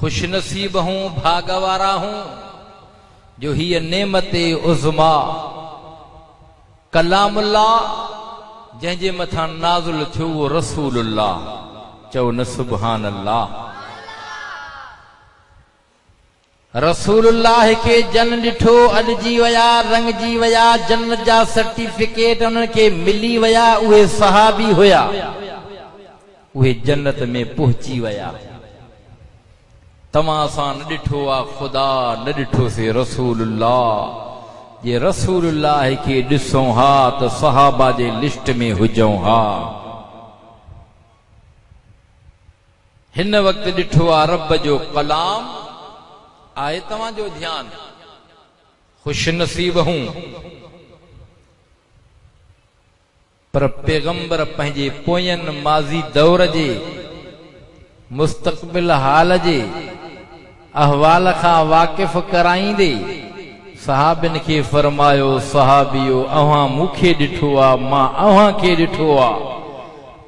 खुश नसीब हूं, भागवारा हूं जो ही नेमते उज़मा कलामुल्लाह जंहिंजे मथां नाज़िल थियो वो रसूलुल्लाह। चओ न सुभान अल्लाह। रसूलुल्लाह के जन ॾिठो, अॾिजी वया, रंगजी वया, जन्नत जा सर्टिफिकेट उन्हनि खे मिली वया। उहे सहाबी हुया, उहे जन्नत में पहुची वया। तव्हां सां न ॾिठो आ ख़ुदा, न ॾिठोसीं रसूलुल्लाह। जे रसूलुल्लाह खे ॾिसूं हा त सहाबा जे लिस्ट में हुजूं हा। हिन वक्त ॾिठो आ रब जो कलाम। आए तव्हां जो ध्यान, खुश नसीब हूं, पर पैगंबर पंहिंजे पोयनि माज़ी दौर जे मुस्तक़बिल हाल जे अहवाल खां वाकिफ़ कराईंदे सहाबिन खे फरमायो, सहाबियो अव्हां मूंखे ॾिठो आ, मां अव्हां खे ॾिठो आ।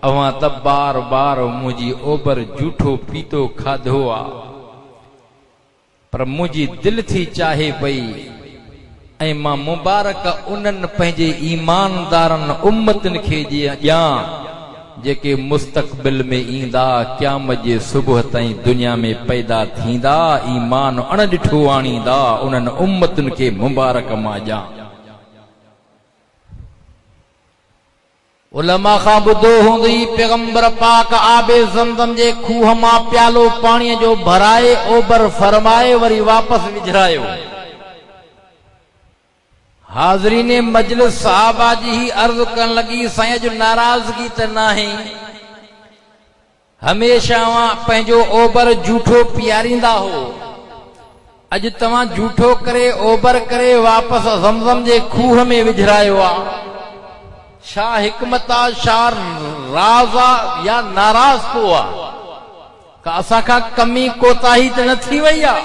अव्हां त बार बार मुंहिंजी ओबर जूठो पीतो खाधो आ, पर मुंहिंजी दिलि थी चाहे पई ऐं मां मुबारक उन्हनि पंहिंजे ईमानदारनि उम्मतनि खे ॼां जेके मुस्तक़बिल में ईंदा, क़यामत जे सुबुह ताईं दुनिया में पैदा थींदा, ईमान अण ॾिठो आणींदा। उन्हनि उम्मतुनि खे मुबारक मां ॼां। उलमा खां ॿुधो हूंदई, पैगंबर पाक आबे ज़मज़म जे खूह मां प्यालो पाणीअ जो भराए ओबर फरमाए वरी वापसि विझरायो। हाज़रीन मजलिस सहाबा जी ही अर्ज़ करण लगी, साईं जो नाराज़गी त नाहे, हमेशा पंहिंजो ओबर जूठो पीआरींदा हो। अॼु तव्हां जूठो करे ओबर करे वापसि ज़मज़म जे खूह में विझरायो आ। छा हिकमत आ, छा राज़ आ, या नाराज़ को आ? का असां खां कमी कोताही त न थी वई आ?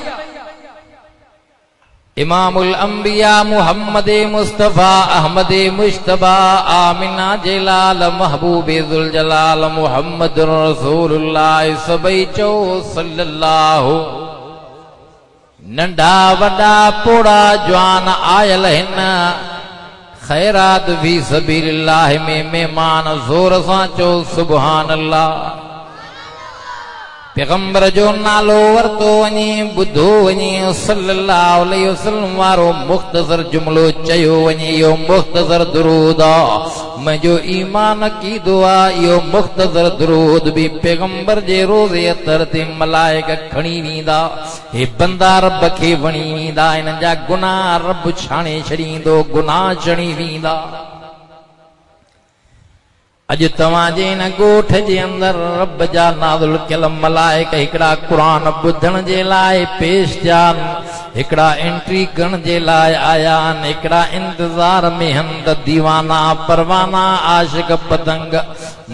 इमामुल अंबिया मुहम्मद मुस्तफा अहमद मुश्तबा आमिना जलाल महबूबे जुल जलाल मुहम्मद रसूलुल्लाह सबई चो सल्लल्लाहु। नंढा वॾा पोड़ा जवान आयल हिन, खैरात फी सबीलिल्लाह में मेहमान ज़ोर सां चो सुभान अल्लाह। पैगंबर जो नालो वरतो वञे, ॿुधो वञे, सल्लल्लाहु अलैहि वसल्लम वारो मुख़्तसर जुमिलो चयो वञे। इहो मुख़्तसर दुरूद आ, मुंहिंजो ईमान कीदो आ। इहो मुख़्तसर दुरूद बि पैगंबर जे रोज़े अतर ते मलाइक खणी वेंदा। हे बंदा रब खे वणी वेंदा, हिननि जा गुनाह रब छाणे छॾींदो, गुनाह छणी वेंदा। अॼु तव्हांजे हिन ॻोठ जे अंदरि रब जा नाज़िल कयल मलाइक हिकिड़ा क़ुरान ॿुधण जे लाइ पेश थिया आहिनि, हिकिड़ा एंट्री करण जे लाइ आया आहिनि, हिकिड़ा इंतज़ार में आहिनि त दीवाना परवाना आशिक पतंग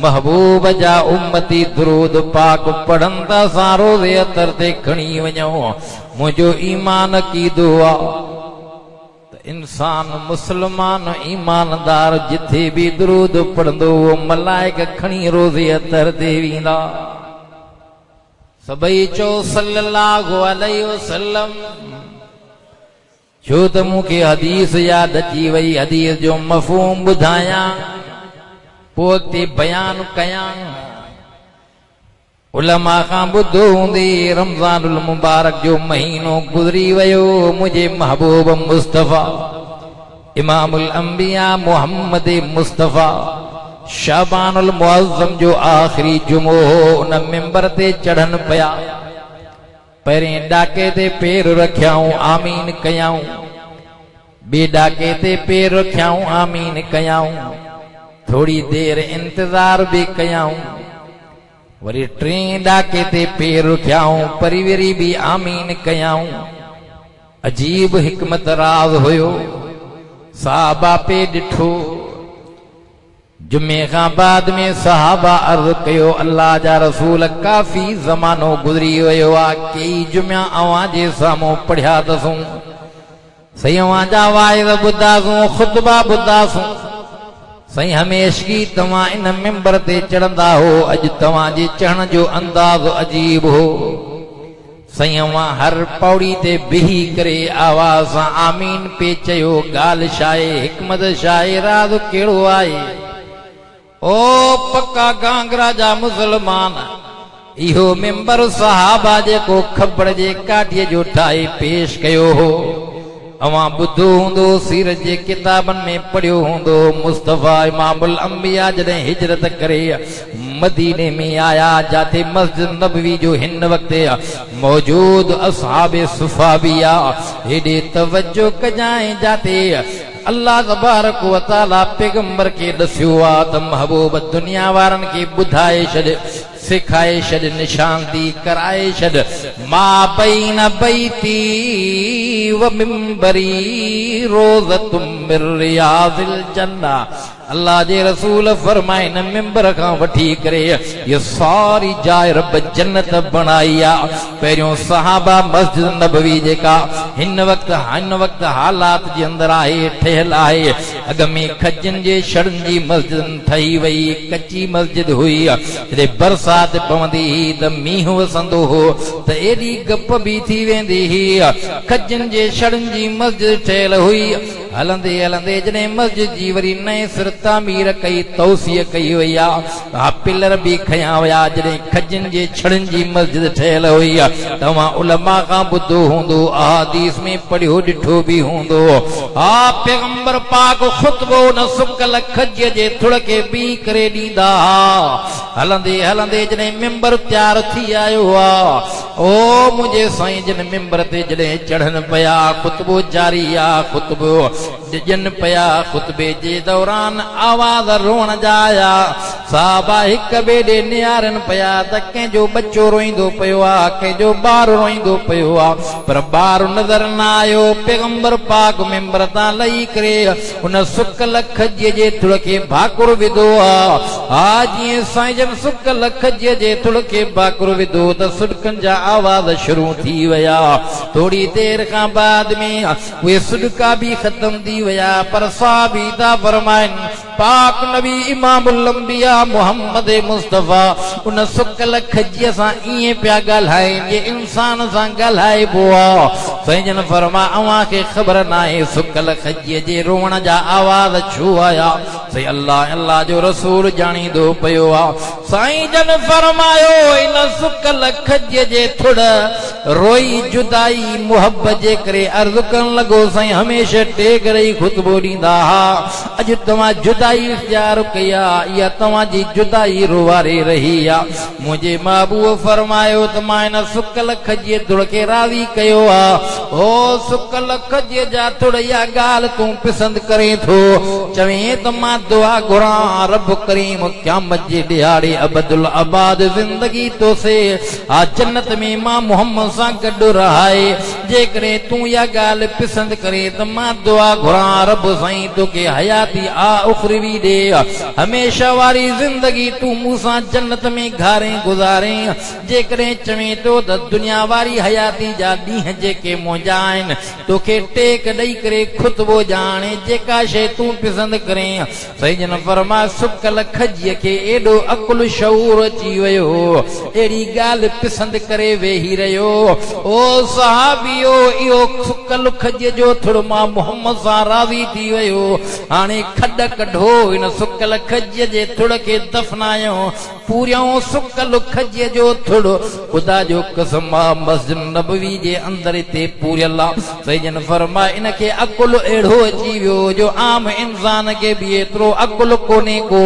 महबूब जा उम्मती दुरूद पाक पढ़नि त असां रोज़े अतर ते खणी वञूं। मुंहिंजो ईमान कीदो आहे इंसान मुसलमान ईमानदार जिथे भी दुरूद पढ़ंदो वो मलाइक खणी रोज़े अतर ते वेंदा। सभई चो सल्लल्लाहु अलैहि वसल्लम। छो त मूंखे हदीस याद अची वई, हदीस जो मफ़हूम ॿुधायां पोइ अॻिते बयान कयां। उलमा खां ॿुधो हूंदी, रमज़ानुल मुबारक जो महीनो गुज़री वियो। मुंहिंजे महबूब मुस्तफ़ा इमामुल अंबिया मुहम्मद मुस्तफ़ा शाबानुल मुअज़्ज़म जो आख़िरी जुमो हो। उन मिंबर ते चढ़न पिया, पहिरें ॾाके ते पेर रखियाऊं, आमीन कयाऊं। ॿिए ॾाके ते पेर रखियाऊं, आमीन कयाऊं। थोड़ी देर इंतज़ार भी कयाऊं। वरी टें ॾाके ते पेर रखियाऊं, परिवरी भी आमीन कयाऊं। अजीब हिकमत राज हुयो। सहाबा पे ॾिठो। जुमे खां बाद में सहाबा अर्ज़ कयो, अल्लाह जा रसूल काफ़ी ज़मानो गुज़री वियो आहे, कई जुमिया अव्हां जे साम्हूं पढ़िया अथसूं, सही अव्हां जा वाइज़ ॿुधासूं, ख़ुतबा ॿुधासूं। सही हमेशगी तव्हां इन मिंबर ते चढ़ंदा हो, अॼु तव्हां जे चढ़ण जो अंदाज़ अजीब हो। साईं हर पौड़ी ते बिही करे आवाज़ आमीन पे चयो गाल शाए हिकमत शाए राज केड़ो आए। ओ पक्का गांगरा जा मुसलमान इहो मेंबर सहाबा जेको खबर जे काठीअ जो ठाहे पेश कयो हो। अवां ॿुधो हूंदो सीरत जे किताबनि में पढ़ियो हूंदो मुस्तफ़ा इमामुल अंबिया जॾहिं हिजरत करे मदीने में आया जाते मस्जिद नबवी जो हिन वक्त मौजूद असहाबे सुफा भी आ हेॾे तवज्जो कजाएं जाते अल्लाह तबारक व तआला पैगंबर के दस्यो आ त महबूब दुनिया वारन के बुधाए छॾ सिखाए छॾ निशानदी कराए छॾ मा बैन बैती व मिंबरी रोज़तुम मिर रियाज़िल जन्ना। अल्लाह जे रसूल फरमाए न मिंबर खां वठी करे ये सारी जाय रब जन्नत बनाई आ। पहिरियों सहाबा मस्जिद नबवी जेका हिन वक्त हालात जे अंदर आहे ठहियल आहे अॻ में खजन जे छड़न जी मस्जिद ठही वई कच्ची मस्जिद हुई जॾहिं बरसात पवंदी हुई त मींहुं वसंदो हो त एॾी गप बि थी वेंदी हुई। खजन जे छड़न जी मस्जिद ठहियल हुई हलंदे हलंदे जॾहिं मस्जिद जी वरी नए सिर तामीर कई तौसीअ कई वई आ पिलर भी खया हुआ जॾहिं खजन जे छड़न जी मस्जिद ठहियल हुई तव्हां उलमा खां ॿुधो हूंदो अहादीस में पढ़ियो ॾिठो भी हूंदो पैगंबर पाक खुतबो न सुकल खज जे थुड़ के बी करे ॾींदा हलंदे हलंदे जॾहिं मिंबर तैयार थी आयो ओ मुंहिंजे साईं जिन मिंबर ते जॾहिं चढ़न पिया खुतबो जारी आ खुतबो ॾिजन पिया खुतबे जे दौरान आवाज रोण जा आया साहबा हिक ॿिए ॾे निहारन पिया त कंहिंजो बच्चो रोईंदो पियो आ कंहिंजो ॿार रोईंदो पियो आ पर ॿार नज़र न आयो। पैगंबर पाक मिंबर तां लही करे उन सुकल खजीअ जे थुड़ खे भाकुर विधो आ जीअं साईं जन सुकल खजीअ जे थुड़ खे भाकुर विधो त सुडकनि जा आवाज शुरू थी विया। थोड़ी देर खां बाद में उहे सुडका भी खत्म थी विया पर साहबी था फरमाइन पाक नबी इमामुल अंबिया मोहम्मद मुस्तफा उन सुकल खजीअ सां ईअं पिया ॻाल्हाइनि जे इंसान सां ॻाल्हाइबो आ। साईं जन फरमा अव्हां खे ख़बर नाहे सुकल खजीअ जे रोअण जा आवाज़ छो आया। साईं अल्लाह जो रसूल ॼाणींदो पियो आ। साईं जन फरमायो इन सुकल खजीअ जे थुड़ रोई जुदाई मुहब्बत जे करे अर्ज़ करण लॻो साईं हमेशा टे करे ई खुतबो ॾींदा हा अॼु तव्हां जुदाई इख्तियार कई आहे इहा तव्हां जी जुदाई रुवारे रही आहे। मुंहिंजे महबूब फरमायो त मां इन सुकल खजीअ थुड़ खे राज़ी कयो आहे। ओ सुकल खजीअ जा थुड़ इहा ॻाल्हि तूं पसंदि करे थो चवें त मां दुआ घुरां रब करीम क़यामत जे ॾियारे अबदुल आबाद ज़िंदगी तोसे आ जन्नत में मां मोहम्मद सां गॾु रहाए जेकॾहिं तूं इहा ॻाल्हि पसंदि करे त मां दुआ घुरां रब साईं तोखे हयाती आ उखरवी ॾे हमेशा वारी ज़िंदगी तूं मूंसां जन्नत में घारे गुज़ारे। जेकॾहिं चवें थो त दुनिया वारी हयाती जा ॾींहं जेके मुंहिंजा आहिनि तोखे टेक ॾेई करे खुतबो ॼाणे जेका शइ तूं पसंदि करे। साईं जन फरमा सुकल खजीअ खे एॾो अकुल शऊर अची वियो अहिड़ी ॻाल्हि पसंदि करे वेही रहियो। ओ सहाबियो इहो सुकल खजीअ जो थुड़ मां मोहम्मद सां राज़ी थी वियो हाणे खॾ कढो इन सुकल खजीअ जे थुड़ खे दफ़नायो पूरियों सुकल खजीअ जो थुड़ ख़ुदा जो कसम मस्जिद नबवी जे अंदर ते पूरियल आहे। साईं जन फरमा इन खे अकुल अहिड़ो अची वियो जो आम इंसान खे बि एतिरो अकुल कोन्हे को।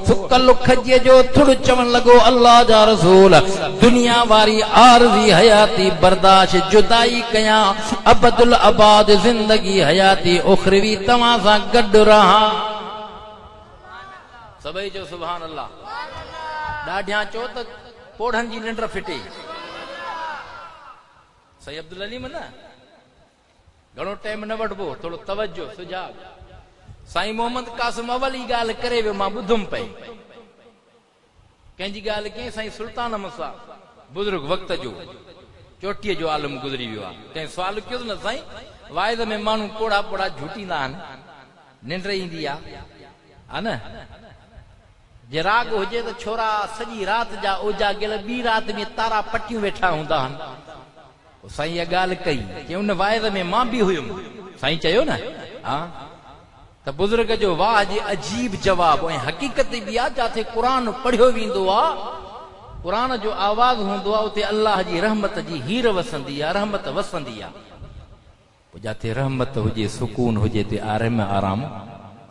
सुकल खजीअ जो थुड़ चवण लॻो अल्लाह जा रसूल दुनिया वारी आरज़ी हयाती बर्दाश्त जुदाई कयां अबदुल आबाद ज़िंदगी हयाती उखरवी तव्हां सां गॾु रहां। सभई जो सुभान अल्लाह। ॾाढियां चओ त पोढ़नि जी निंड फिटे सही अब्दुल अलीम न घणो टाइम न वठबो थोड़ो तवज्जो सुझाव। साईं मोहम्मद कासिम अवल ई ॻाल्हि करे वियो मां ॿुधुमि पई कंहिंजी ॻाल्हि कीअं साईं सुल्तान मुसा बुज़ुर्ग वक़्त जो चोटीअ जो आलम गुज़री वियो आहे कंहिं सुवाल कयो न साईं वाइद में माण्हू पोड़ा पोड़ा झूटींदा आहिनि निंड ईंदी आहे न जे राग हुजे त छोरा सॼी राति जा ओजा गिल ॿी राति में तारा पटियूं वेठा हूंदा आहिनि साईं इहा ॻाल्हि कई कि उन वाइद में मां बि हुयुमि। साईं चयो न हा त बुज़ुर्ग जो वाह जी अजीब जवाब ऐं हक़ीक़त बि आहे। जिथे क़ुरान पढ़ियो वेंदो आहे, क़ुरान जो आवाज़ हूंदो आहे, उते अल्लाह जी रहमत जी हीर वसंदी आहे, रहमत वसंदी आहे। पोइ जिथे रहमत हुजे, सुकून हुजे, ते आराम आराम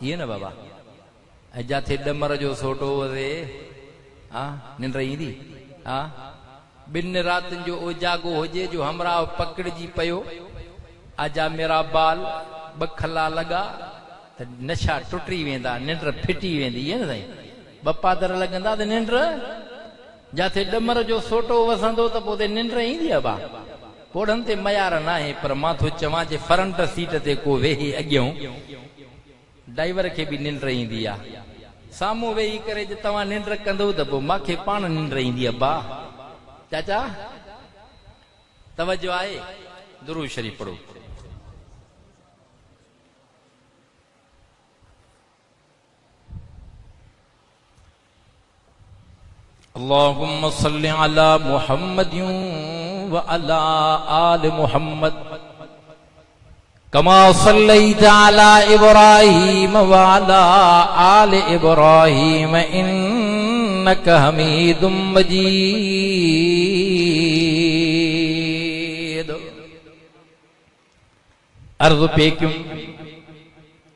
इहे न बाबा। ऐं जिथे ॾमर जो सोटो वजे हा निंड ईंदी हा। ॿिनि रातिनि जो उजागो हुजे जो हमरा पकड़जी पियो, आजा मेरा बाल ॿ खला लॻा त नशा टुटी वेंदा, निंड फिटी वेंदी आहे न साईं। ॿ पादर लॻंदा त निंड, जिथे ॾमर जो सोटो वसंदो त पोइ निंड ईंदी आहे बा। कोड़नि ते मयार न आहे, पर मां थो चवां जे फ्रंट सीट ते को वेही अॻियों, ड्राइवर खे बि निंड ईंदी आहे। साम्हूं वेही करे जे तव्हां निंड कंदो त पोइ मूंखे पाण निंड ईंदी आहे बा। चाचा तवजो आहे, दुरूद शरीफ पढ़ो। अल्लाहुम्मा सल्लि अला मुहम्मदिन व अला आल मुहम्मद कमा सल्लैता अला इब्राहीम व अला आल इब्राहीम इन्नका हमीदुम मजीद। अर्ज़ पे क्यों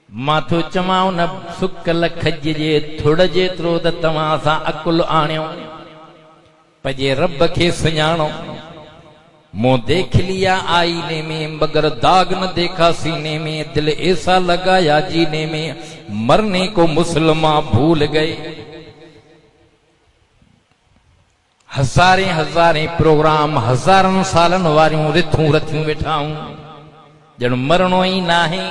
मां थो चवां उन सुकल खज जे थोड़ जेतिरो त तव्हां सां अकुल आणियो, पंहिंजे रब खे सुञाणो। मुंह देख लिया आईने में मगर दाग न देखा सीने में, दिल ऐसा लगाया जीने में मरने को मुसलमान भूल गए। हज़ारे हज़ारे प्रोग्राम हज़ारनि सालनि वारियूं रिथूं रथियूं वेठाऊं, ॼण मरणो ई नाहे,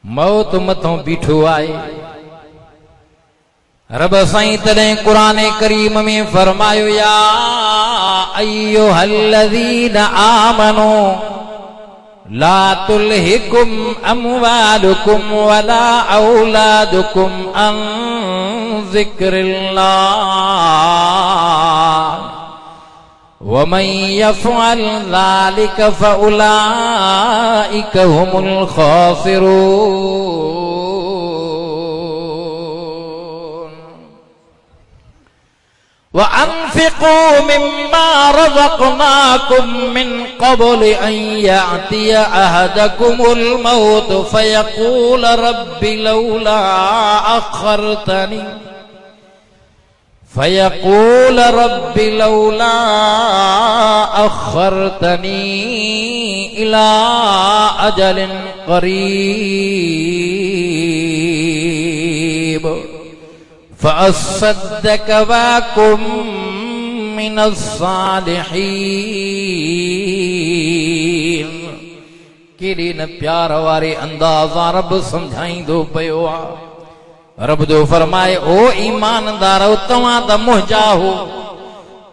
मौत मथों बीठो आए। रब साईं तॾहिं क़ुरान करीम में फरमायो या अय्युहल्लज़ीन आमनू ला तुल्हिकुम अमवालुकुम वला औलादुकुम अन ज़िक्रिल्लाह वमन यफ़अल ज़ालिका फ़उलाइका हुमुल ख़ासिरून। वअन्फ़िक़ू मिम्मा रज़क़नाकुम मिन क़ब्ल अन यअतिय अहदकुमुल मौत फ़यक़ूल रब्बि लौला अख़रतनी इला अजलिन क़रीब फ़अस्सद्दक़ वअकुम मिनस्सालिहीन। केॾे न प्यार वारे अंदाज़ा रब समझाईंदो पियो आहे। रब जो फरमाए ओ ईमानदारो तव्हां त मुंहिंजा हो,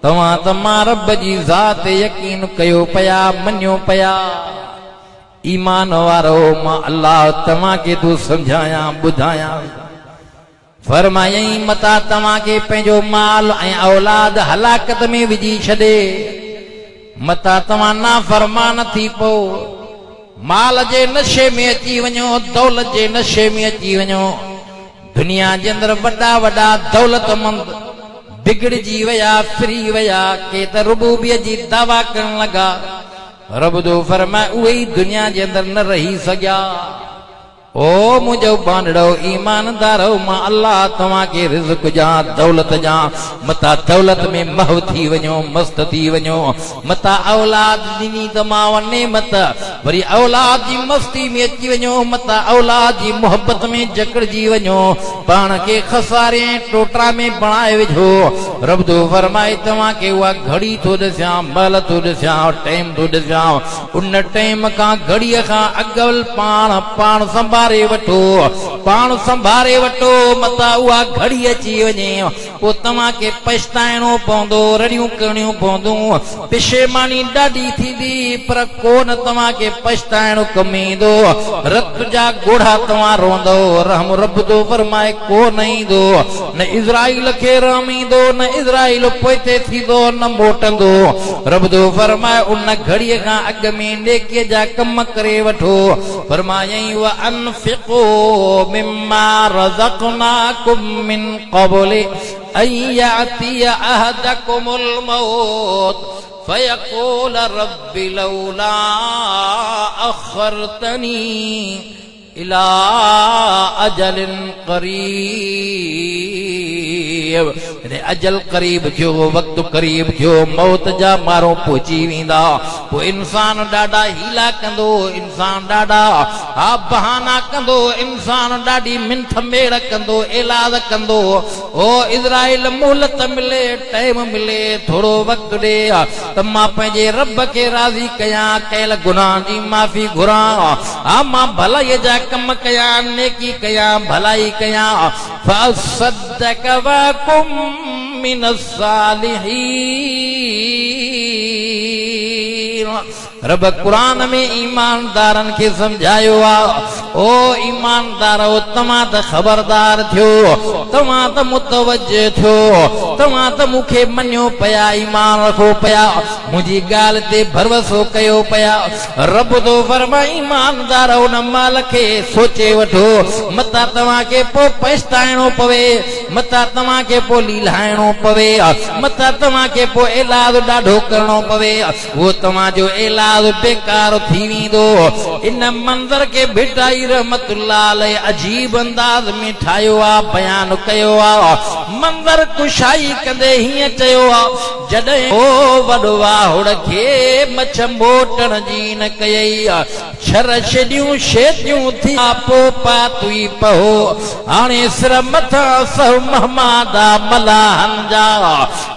तव्हां त मां रब जी ज़ात यकीन कयो पिया, मञियो पिया। ईमान वारो मां अल्लाह तव्हांखे थो समझायां ॿुधायां। फरमायई मता तव्हांखे पंहिंजो माल ऐं औलाद हलाकत में विझी छॾे, मता तव्हां नाफ़रमान थी पओ, माल जे नशे में अची वञो, दौलत जे नशे में अची वञो। दुनिया जे अंदर वॾा वॾा दौलतमंद बिगड़जी विया, फिरी विया, के त रुबूबियत जी दावा करण लगा। रब जो फरमाए उहे ई दुनिया जे अंदर न रही सघिया। ओ मुंहिंजो बांडड़ो ईमानदारो मां अल्लाह तव्हांखे रिज़्क़ जा दौलत जा मता दौलत में महव थी वञो, मस्त थी वञो, मता औलाद ॾिनी त मां वने मत वरी औलाद जी मस्ती में अची वञो, मता औलाद जी मोहब्बत में जकड़जी वञो, पाण खे खसारे टोटरा में बणाए विझो। रब जो फरमाए तव्हांखे उहा घड़ी थो ॾिसां, महिल थो ॾिसां, टाइम थो ॾिसां। उन टाइम खां घड़ीअ खां अॻु पाण संभारे वठो, पाण संभारे वठो, मता उहा घड़ी अची वञे पोइ तव्हांखे पछताइणो पवंदो, रड़ियूं करणियूं पवंदियूं, पिशेमानी ॾाढी थींदी, पर कोन तव्हांखे पछताइणो कम ईंदो। रत जा ॻोढ़ा तव्हां रोंदो, रहम रब जो फरमाए कोन ईंदो। न इज़राइल खे रहम ईंदो, न न इज़राइल पोइते थींदो न मोटंदो। रब तो फरमाए उन घड़ीअ खां अॻु में नेकीअ जा कम करे वठो। फरमायई व अनफिक़ू मिम्मा रज़क़नाकुम मिन क़ब्लि अन यातिया अहदकुमुल मौत फयक़ूल रब्बि लौला अख़रतनी इला अजलिन करीब। अजल करीब थियो, वक्त करीब थियो, मौत जा मारो पहुची वेंदा। पोइ इंसान ॾाढा हीला कंदो, इंसान ॾाढा बहाना कंदो, इंसान ॾाढी मिंथ मेड़ कंदो, इलाज कंदो। ओ इज़राइल मोहलत मिले, टाइम मिले, थोरो वक्त ॾे त मां पंहिंजे रब खे राज़ी कयां, कयल गुनाह जी माफ़ी घुरां, मां भलाईअ जा कम कयां, नेकी कयां, भलाई कयां। फअसद्दक़ वकुम मिनस सालिहीन। रब कुरान में ईमानदारन के समझायो आ, ओ ईमानदारो तव्हां त खबरदार थियो, तव्हां त मुतवज्जे थियो, तव्हां त मूंखे मञियो पया, ईमान रखो पया, मुंहिंजी ॻाल्हि ते भरोसो कयो पया। रब तो फरमाए ईमानदारो उन माल खे सोचे वठो, मता तव्हां खे पोइ पछताइणो पवे, मता तव्हां खे पोइ लीलाइणो पवे, मता तव्हां खे पोइ इलाज ॾाढो करणो पवे, उहो तव्हां जो इलाज बेकार थी वेंदो। इन मंज़र के भिटाई रहमतुल्लाह अलैह अजीब अंदाज में ठाहियो आ, बयान कयो आ। मंज़र कुशाई कंदे हीअं चयो आ, जॾहिं ओ वॾो वाहुड़ खे मछ मोटण जी न कयई, छर छॾियूं शेतियूं थी पो पातुई पहो, हाणे सिर मथां सह महमादा मलाहन जा।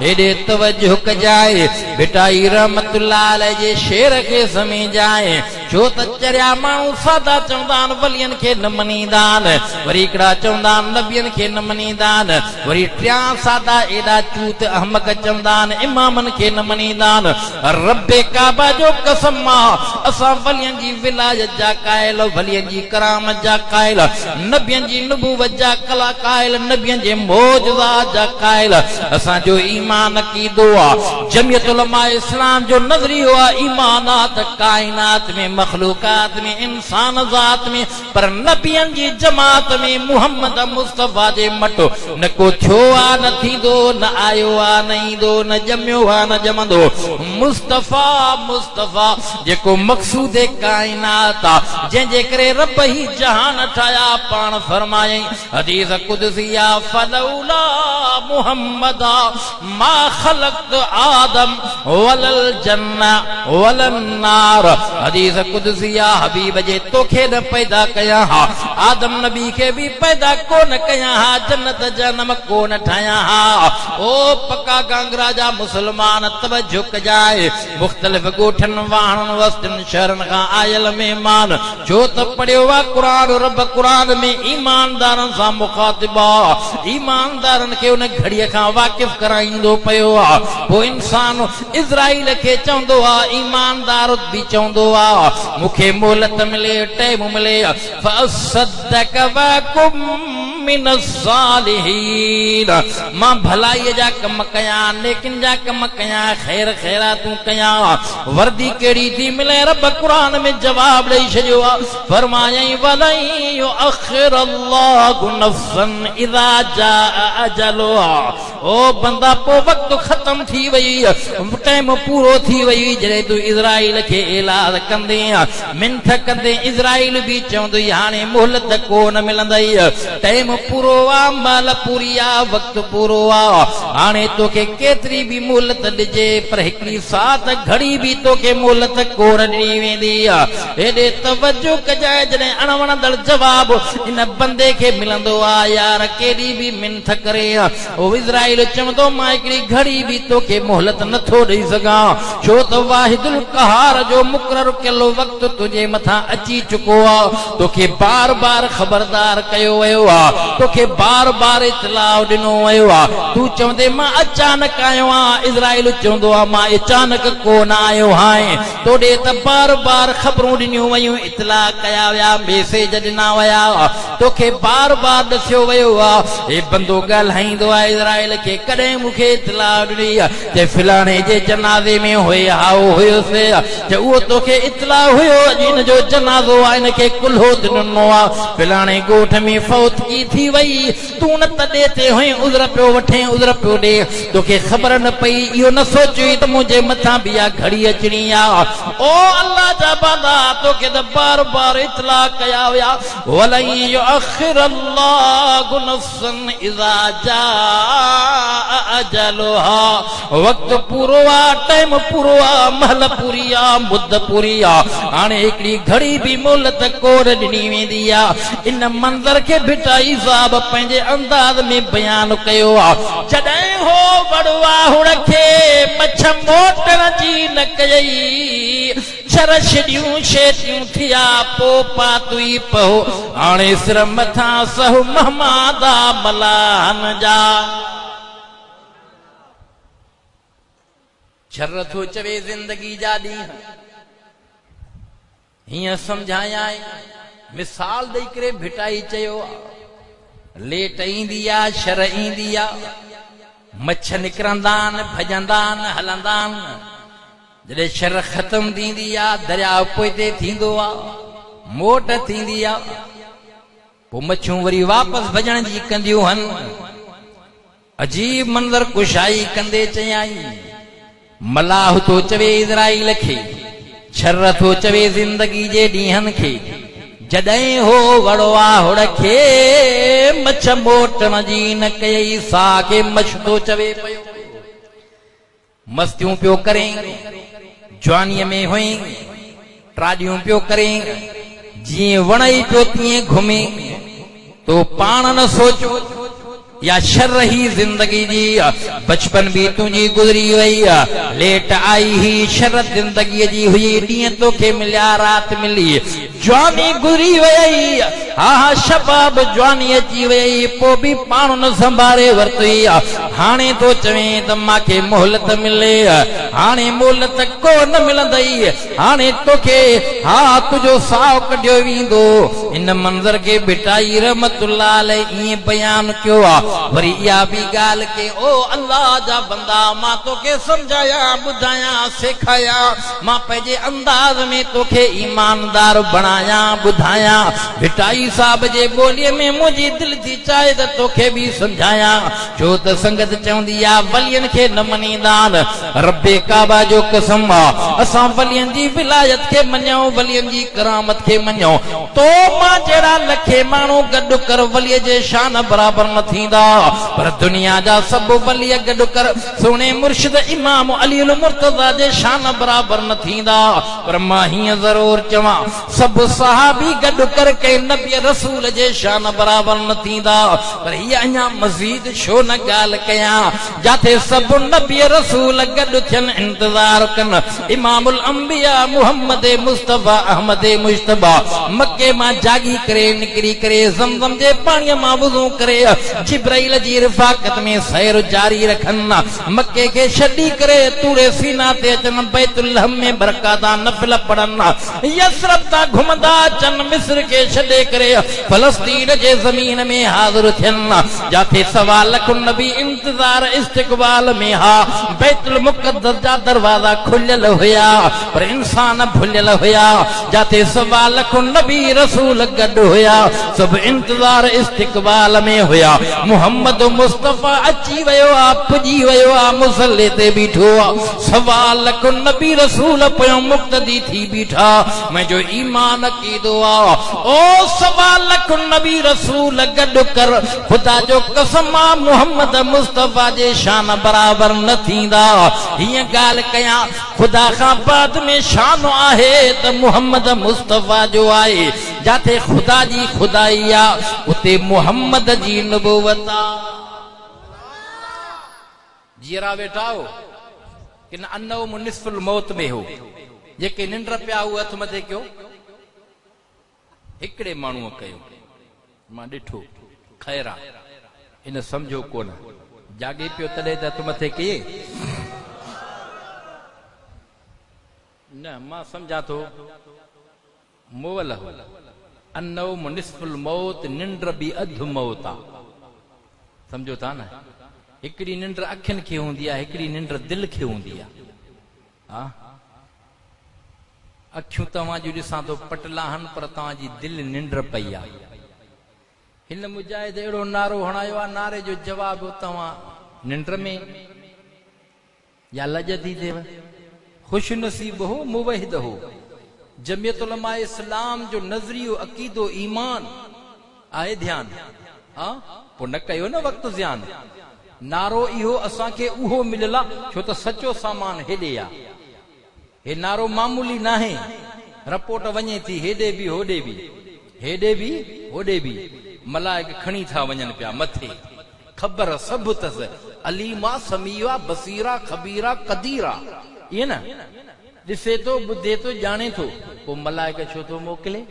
हेॾे तवज्जो कजाए, भिटाई रहमतुल्लाह अलैह जे शेर खे समेझाए, छो त चरिया माण्हू सादा चवंदा आहिनि वलियन खे न मञींदा आहिनि, वरी हिकिड़ा चवंदा आहिनि नबियन खे न मञींदा आहिनि, वरी टियां सादा एॾा चूत अहमक चवंदा आहिनि इमामन खे न मञींदा आहिनि। रब्बे काबा जो कसम आहे, असां वलियन जी विलायत जा कायल, वलियन जी करामत जा कायल, नबियन जी नबूवत जा कला कायल, नबियन जे मौजज़ात जा कायल। असांजो ईमान अक़ीदो आहे, जमियत उलमा इस्लाम जो नज़रियो आहे, ईमानात कायनात में, मखलूकात में, इंसान ज़ात में, पर नबियन जी जमात में मुहम्मद मुस्तफा जे मटो न को थियो आ, न थींदो, न आयो आ, न ईंदो, न ॼमियो आ, न ॼमंदो। मुस्तफा मुस्तफा जेको मक़सूद कायनात आ, जंहिंजे करे रब ही जहान ठाया, पाण फरमायई हदीस कुदसिया, फलौला मुहम्मदा मा खलक़त आदम वलल जन्ना वलन नार। हदीस कुदसिया, हबीब जे तोखे न पैदा कया हा, आदम नबी के भी पैदा कोन कया हा, जन्नत जन्म कोन ठाया हा। ओ पक्का गांगरा जा मुसलमान तवज्जो कजाए, मुख्तलिफ गोठन वाहन वस्तन शहरन खां आयल मेहमान, जो त पढ़ियो आ कुरान, रब कुरान में ईमानदारन सां मुखातिबा, ईमानदारन खे उन घड़ीअ खां वाकिफ कराईंदो पियो आ। पोइ इंसान इज़राइल खे चवंदो आ, ईमानदार भी चवंदो आ, मूंखे मोहलत मिले, टाइम मिले, फअसद्दक़ वकुम मिनस सालिहीन। मां भलाई जा कम कयां, नेकिन जा कम कयां, खैर खैरातूं कयां। वर्दी कहिड़ी थी मिले, रब कुरान में जवाब ॾेई छॾियो आहे, फरमायई वलन युअख़िरल्लाहु नफ़्सन इज़ा जाअ अजलुहा। ओ बंदा, पोइ वक़्तु ख़त्म थी वई, टाइम पूरो थी वई, जॾहिं तूं इज़राइल खे इलाज कंदे, मिंथ कंदे, इज़राइल बि चवंदई हाणे मोहलत कोन मिलंदई, टाइम पूरो आहे, माल पूरी आहे, वक़्तु पूरो आहे, हाणे तोखे केतिरी बि मोहलत ॾिजे, पर हिकिड़ी साथ घड़ी बि तोखे मोहलत कोन ॾिनी वेंदी। हेॾे तवज्जो कजाए, जॾहिं अणवणंदड़ जवाब इन बंदे खे मिलंदो आहे, यार केॾी बि मिंथ करे, ओ इज़राइल चवंदो मां हिकिड़ी घड़ी बि तोखे मोहलत नथो ॾेई सघां, छो त वाहिदुल क़हार जो मुक़ररु कयल वक़्तु तुंहिंजे मथां अची चुको आहे, तोखे बार बार ख़बरदार कयो वियो आहे। तोखे बार बार इतलाउ ॾिनो वियो आहे तू चवंदे मां अचानक आयो आहियां इज़राइल चवंदो आहे मां अचानक कोन आयो आहियां तोॾे त बार बार ख़बरूं ॾिनियूं वयूं इतला कया विया मैसेज ॾिना विया तोखे बार बार ॾसियो वियो आहे हे बंदो ॻाल्हाईंदो आहे इज़राइल खे कॾहिं मूंखे इतला ॾिनी जे फिलाणे जे जनाज़े में हुयुसि जे उहो तोखे इतला हुयो अॼु हिन जो जनाज़ो आहे हिन खे कुल्हो ॾिनो आहे फिलाणे ॻोठ में फौतगी थी वई तूं न तॾे ते हुई उज़र पियो वठे उज़र पियो ॾे तोखे ख़बर न पई इहो न सोची त मुंहिंजे मथां बि इहा घड़ी अचणी आहे ओ अल्लाह जा बांदा तोखे त बार बार इतला कया विया वलन युअखिर अल्लाहु नफ्सन इज़ा जाअ अजलुहा वक़्तु पूरो आहे टाइम पूरो आहे महल पूरी आहे मुद्द पूरी आहे हाणे हिकिड़ी घड़ी बि मोहलत कोन ॾिनी वेंदी आहे इन मंज़र खे भिटाई साहब पंहिंजे अंदाज़ में बयान कयो आहे जॾहिं हो वड़वाहुड़ खे मछ मोटण जी न कयई छर छॾियूं शेटियूं थिया पोइ पातुई पहो हाणे सिर मथां सहु महमादा मलाहन जा छर थो चवे ज़िंदगी जा ॾींहं हीअं सम्झाया मिसाल ॾेई करे भिटाई चयो लेट ईंदी आहे शर ईंदी आहे मछ निकिरंदा आहिनि भॼंदा आहिनि हलंदा आहिनि जॾहिं शर ख़तम थींदी आहे दरिया पोइते थींदो आहे मोट थींदी आहे पोइ मच्छूं वरी वापसि भॼण जी कंदियूं आहिनि अजीब मंज़र कुशाई कंदे चयाई मलाह तो चवे इज़राइल खे छर थो चवे ज़िंदगी जे ॾींहंनि खे जॾहिं हो वड़वाहुड़ खे मछ मोटण जी न कयई साह खे मछ थो चवे पियो मस्तियूं पियो करें जवानीअ में हुई ट्राडियूं पियो करें जीअं वणई पियो तीअं घुमे तो पाण न सोचो या शर ही जिंदगी जी बचपन भी तुझी गुजरी वई लेट आई ही शर जिंदगी जी हुई ॾींहं तोखे मिलिया रात मिली जवानी गुजरी वई हा शबाब जवानी अची वई पोइ बि पाण न संभाले वरितई हाणे तो चवें त मांखे मोहलत मिले हाणे मोहलत को न मिलंदई हाणे तोखे हा तुंहिंजो साहु कढियो वेंदो इन मंज़र खे भिटाई रहमतुल्लाह अलैह ईअं बयान कयो आहे वरी इहा बि ॻाल्हि के ओ अल्लाह जा बंदा मां तोखे सम्झाया ॿुधाया सेखारिया मां पंहिंजे अंदाज़ में तोखे ईमानदार बणाया ॿुधाया भिटाई साहब जे ॿोलीअ में मुंहिंजी दिलि थी चाहे त तोखे बि सम्झाया छो त संगत चवंदी आहे वलियनि खे न मञींदा आहिनि रब्बे काबा जो कसम आहे असां वलियनि जी विलायत खे मञूं वलियनि जी करामत खे मञूं तो मां जहिड़ा लखे माण्हू गॾु कर वलीअ जे शान बराबरि न थींदा पर दुनिया जा सब वली गॾु कर सोने मुर्शिद इमाम अली मुर्तज़ा जे शान बराबर न थींदा पर मां हीअं ज़रूर चवां सब सहाबी गॾु कर के नबी रसूल जे शान बराबर न थींदा पर हीअ अञा मज़ीद छो न ॻाल्हि कयां जाते सब नबी रसूल गॾु थियनि इंतज़ार कनि इमामुल अंबिया मुहम्मद मुस्तफा अहमद मुश्तबा मक्के मां जागी करे निकिरी करे ज़मज़म जे पाणीअ मां वुज़ू करे जिब्राइल जी रिफ़ाक़त में सैर जारी रखन मक्के के छॾी करे तूरे सीना ते अचन बैतुल्लहम में बरकाता नफिल पढ़न यसरब ता घुमंदा अचन मिस्र के छॾे करे फलस्तीन जे ज़मीन में हाज़िर थियन जाते सवा लख नबी इंतज़ार इस्तक़बाल में हा बैतुल मुक़द्दस जा दरवाजा खुलियल हुया पर इंसान भुलियल हुया जाते सवा लख नबी रसूल गॾु हुया सब इंतज़ार इस्तक़बाल में हुया मोहम्मद मुस्तफा अची वयो आ पुजी वयो आ मुसल्ले ते बीठो आ सवा लख नबी रसूल पयो मुक्तदी थी बीठा मैं जो ईमान कीदो आ ओ सवा लख नबी रसूल गॾु कर खुदा जो कसम आ मोहम्मद मुस्तफा जे शान बराबर न थींदा हीअं ॻाल्हि कयां खुदा खां बाद में शान आहे त मोहम्मद मुस्तफा जो आहे जाते खुदा जी खुदाई आ उते मोहम्मद जी नबूवत जीरा वेठा हो कि न अन्नो मुनिसफुल मौत में हो जेके निंड पिया हू हथ मथे कयो हिकिड़े माण्हूअ कयो मां ॾिठो खैरा इन समझो कोन जागे पियो तॾहिं त तू मथे कये न मां समझा थो मोवल अन्नौम निस्फुल मौत निंड बि अधु मौत आ समझो था न हिकड़ी निंड अखियुनि खे हूंदी आहे हिकड़ी निंड दिलि खे हूंदी आहे हा अखियूं तव्हां जूं ॾिसां थो पटलाहन पर तव्हांजी दिलि निंड पई आहे हिन मुजाहिद अहिड़ो नारो हणायो आहे नारे जो जवाब तव्हां निंड में या लज थी थिएव खुश नसीब हो मुवहिद हो जमियत उलमा इस्लाम जो नज़रियो अकीदो ईमान आहे ध्यान हा पो न कयो न वक्त ज़ियान नारो इहो असांखे उहो मिलियल आहे छो त सचो सामान हेॾे आहे हे नारो मामूली नाहे रपोट वञे थी हेॾे बि होॾे बि हेॾे बि होॾे बि मलाइक खणी था वञनि पिया मथे ख़बर सभु अथसि अलीमा समीवा बसीरा खबीरा कदीरा इहे न ॾिसे थो ॿुधे थो ॼाणे थो पोइ मलाइक छो थो मोकिले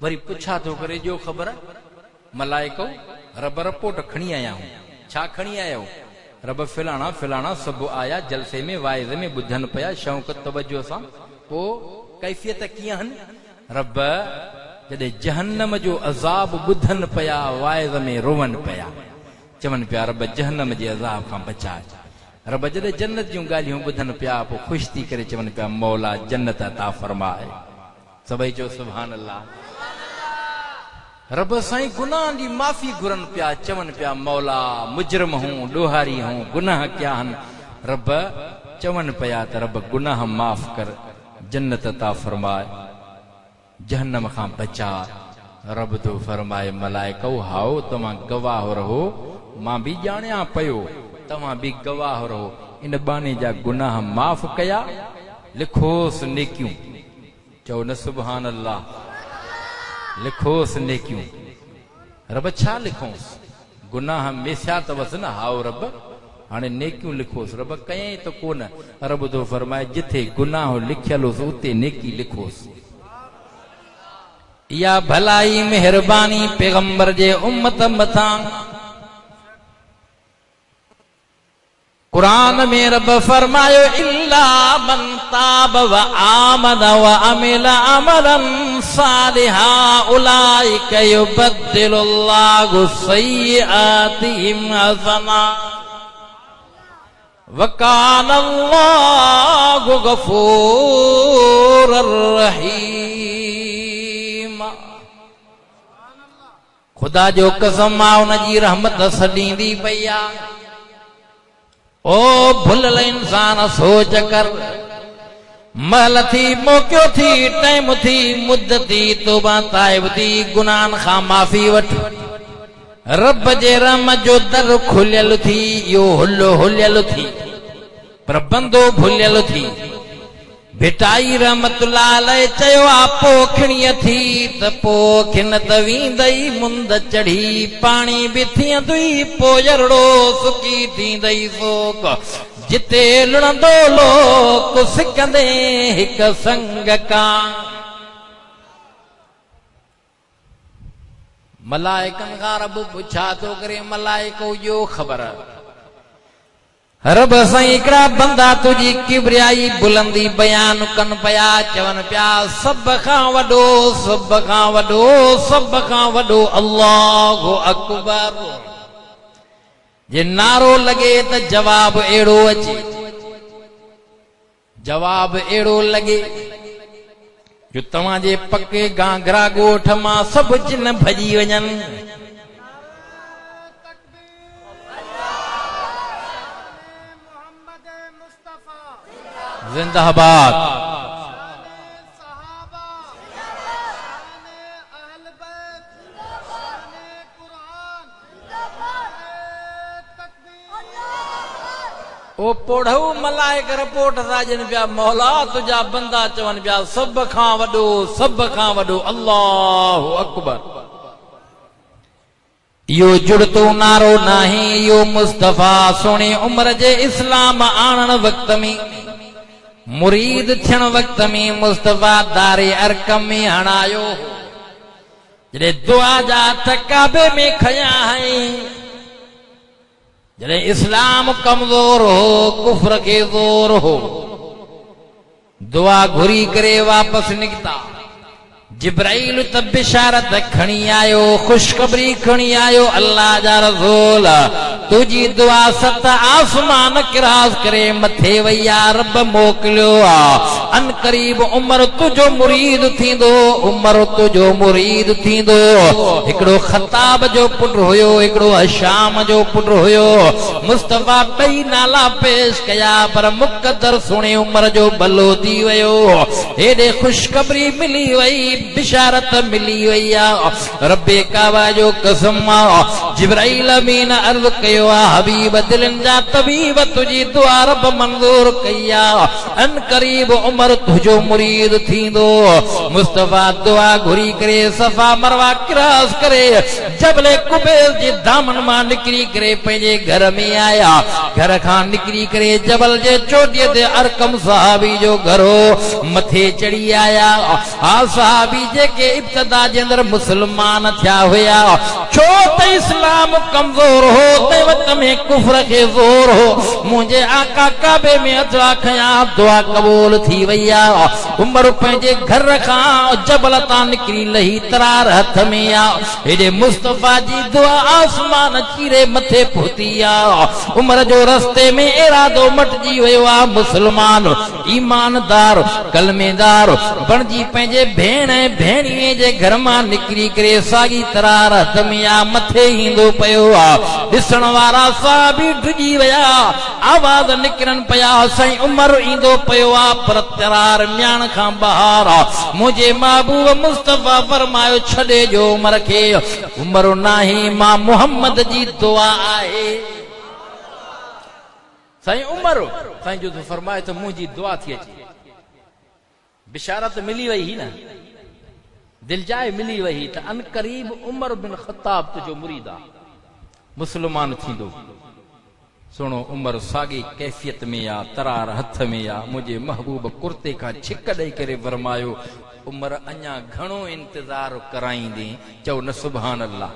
वरी पुछा थो करे जो ख़बर मलाइको रब रपोट खणी आया हूं छा खणी आया हो रब फिलाणा फिलाणा सभु आया जलसे में वाइज़ में ॿुधनि पिया शौक़ तवजो सां पोइ कैफ़ियत कीअं आहिनि रब जॾहिं जहन्नम जो अज़ाब ॿुधनि पिया वाइज़ में रोवनि पिया चवनि पिया रब जहन्नम जे अज़ाब खां बचाए रब जॾहिं जन्नत जूं ॻाल्हियूं ॿुधनि पिया पोइ ख़ुशि थी करे चवनि पिया मौला जन्नत अता फरमाए सभई चओ सुभान अल्लाह रब साईं गुनाह जी माफ़ी घुरनि पिया चवनि पिया मौला मुजरम हूं ॾोहारी हूं गुनाह कया आहिनि रब चवनि पिया त रब गुनाह माफ़ कर जन्नत अता फरमाए जहन्नम खां बचा रब तो फरमाए मलाइको हाओ तव्हां गवाह रहो मां बि ॼाणियां पियो तव्हां बि गवाह रहो इन बाने जा गुनाह माफ़ कया लिखोसि नेकियूं चओ न सुभान अल्लाह लिखोसि नेकियूं रब छा लिखोसि गुनाह मेसिया अथवसि न हाओ रब हाणे नेकियूं लिखोसि रब कयईं त कोन रब तो फरमाए जिथे गुनाह लिखियल हुसि उते नेकी लिखोसि या भलाई मेहरबानी पैगंबर जे उम्मत मथां कुरान में रब फरमायो इल्ला मन ताब व आमन व अमिल अमलन सालिहा उलाइक युबद्दिलुल्लाहु सय्यिआतिहिम हसना व कानल्लाहु गफूरर रहीम खुदा जो कसम आ उन जी रहमत सॾींदी पई आहे ओ भुलल इंसान सोच कर महल थी मौक़ियो थी टाइम थी मुद्दत थी तौबा ताइब थी गुनाहन खां माफ़ी वठ रब जे रहम जो दर खुलियल थी यो हुल्लो हुलियल थी पर बंदो भुलियल थी भिटाई रहमतुल्लाह अलैह चयो आ पोखणीअ थी त पोखिन त वींदई मुंद चढ़ी पाणी बि थींदुई पोयरड़ो सुकी थींदई सोक जिते लुणंदो लोक सिकंदे हिक संग का मलाइकनि खां रब पुछा थो करे मलाइको जो ख़बर रब साईं हिकिड़ा बंदा तुंहिंजी किबरियाई बुलंदी बयान कनि पिया चवनि पिया सभ खां वॾो सभ खां वॾो सभ खां वॾो अल्लाहु अकबर जे नारो लॻे त जवाब अहिड़ो अचे जवाब अहिड़ो लॻे जो तव्हांजे पके गांघरा ॻोठ मां सभु जिन भॼी वञनि जिंदाबाद ओ पोढ़ऊ मलाइक रिपोर्ट था ॾियनि पिया मौला तुंहिंजा बंदा चवनि पिया सभ खां वॾो अल्लाहु अकबर इहो जुड़तो नारो नाहे इहो मुस्तफ़ा सोणे उम्र जे इस्लाम आणण वक़्त में मुरीद थियण वक़्त में मुस्तफ़ा दारे अरकम में हणायो जॾहिं दुआ जा काबे में खया हैं, जॾहिं इस्लाम कमज़ोर हो, कुफ्र के ज़ोर हो, दुआ घुरी करे वापस निकता। जिब्राइल त बिशारत खणी आयो, खुशखबरी खणी आयो, अल्लाह जा रसूल तुझी दुआ सत आसमान किरास करे मथे वैया, रब मोकिलियो आ। अन करीब उमर तुझो मुरीद थींदो, उमर तुझो मुरीद थींदो। हिकिड़ो ख़ताब जो पुटु हुयो, हिकिड़ो हशाम जो पुटु हुयो। मुस्तफ़ा ॿई नाला पेश कया, पर मुक़दर सुणे उमर जो भलो थी वियो। हेॾे खुशखबरी मिली वई, बिशारत मिली वई आ। रब्बे काबा जो कसम आ, जिब्राइल अमीन अर्ज़ कयो आ, हबीब दिलनि जा तबीब तुझी दुआ रब मंज़ूर कई आ। अन करीब उमर तुझो मुरीद थींदो। मुस्तफ़ा दुआ घुरी करे सफ़ा मरवा क्रॉस करे जबल कुबैर जे दामन मां निकिरी करे पंहिंजे घर में आया। घर खां निकिरी करे जबल जे चोटीअ ते अरकम सहाबी जो घर हो, मथे चढ़ी आया। आ सहाबी जेके इब्तिदा जे अंदर मुसलमान थिया हुया, छो त इस्लाम कमज़ोर हो, ते वक़्त में कुफ्र के ज़ोर हो। मुंहिंजे आका काबे में अदवा खया, दुआ क़बूल थी वई आ। उमर पंहिंजे घर खां जबल तां निकिरी लही, तरार हथ में आ। हेॾे मुस्तफ़ा जी दुआ आसमान चीरे मथे पहुती आ। उमर जो रस्ते में इरादो मटिजी वियो आ। मुसलमान ईमानदार कलमेदार बणजी पंहिंजे भेण भेणीअ जे घर मां निकिरी करे साॻी तरार हथ में आ, मथे ईंदो पियो आ। ॾिसण वारा साहबी डिॼी विया, आवाज़ निकिरनि पिया, साईं उमर ईंदो पियो आ, पर तरार म्याण खां ॿाहिरि आ। मुंहिंजे महबूब मुस्तफ़ा फरमायो, छॾे जो उमर खे, उमर नाही मां मुहम्मद जी दुआ आहे। साईं उमर साईं जो फरमाए त मुंहिंजी दुआ थी अचे। बिशारत मिली वई ही न, दिलजाए मिली वही त अन करीब उमर बिन ख़त्ताब तुझो मुरीद आ, मुसलमान थींदो। सुनो उमर साॻी कैफियत में आ, तरार हथ में आ। मुंहिंजे महबूब कुर्ते खां छिक ॾेई करे फरमायो, उमर अञा घणो इंतज़ार कराईंदे, चओ न सुभान अल्लाह।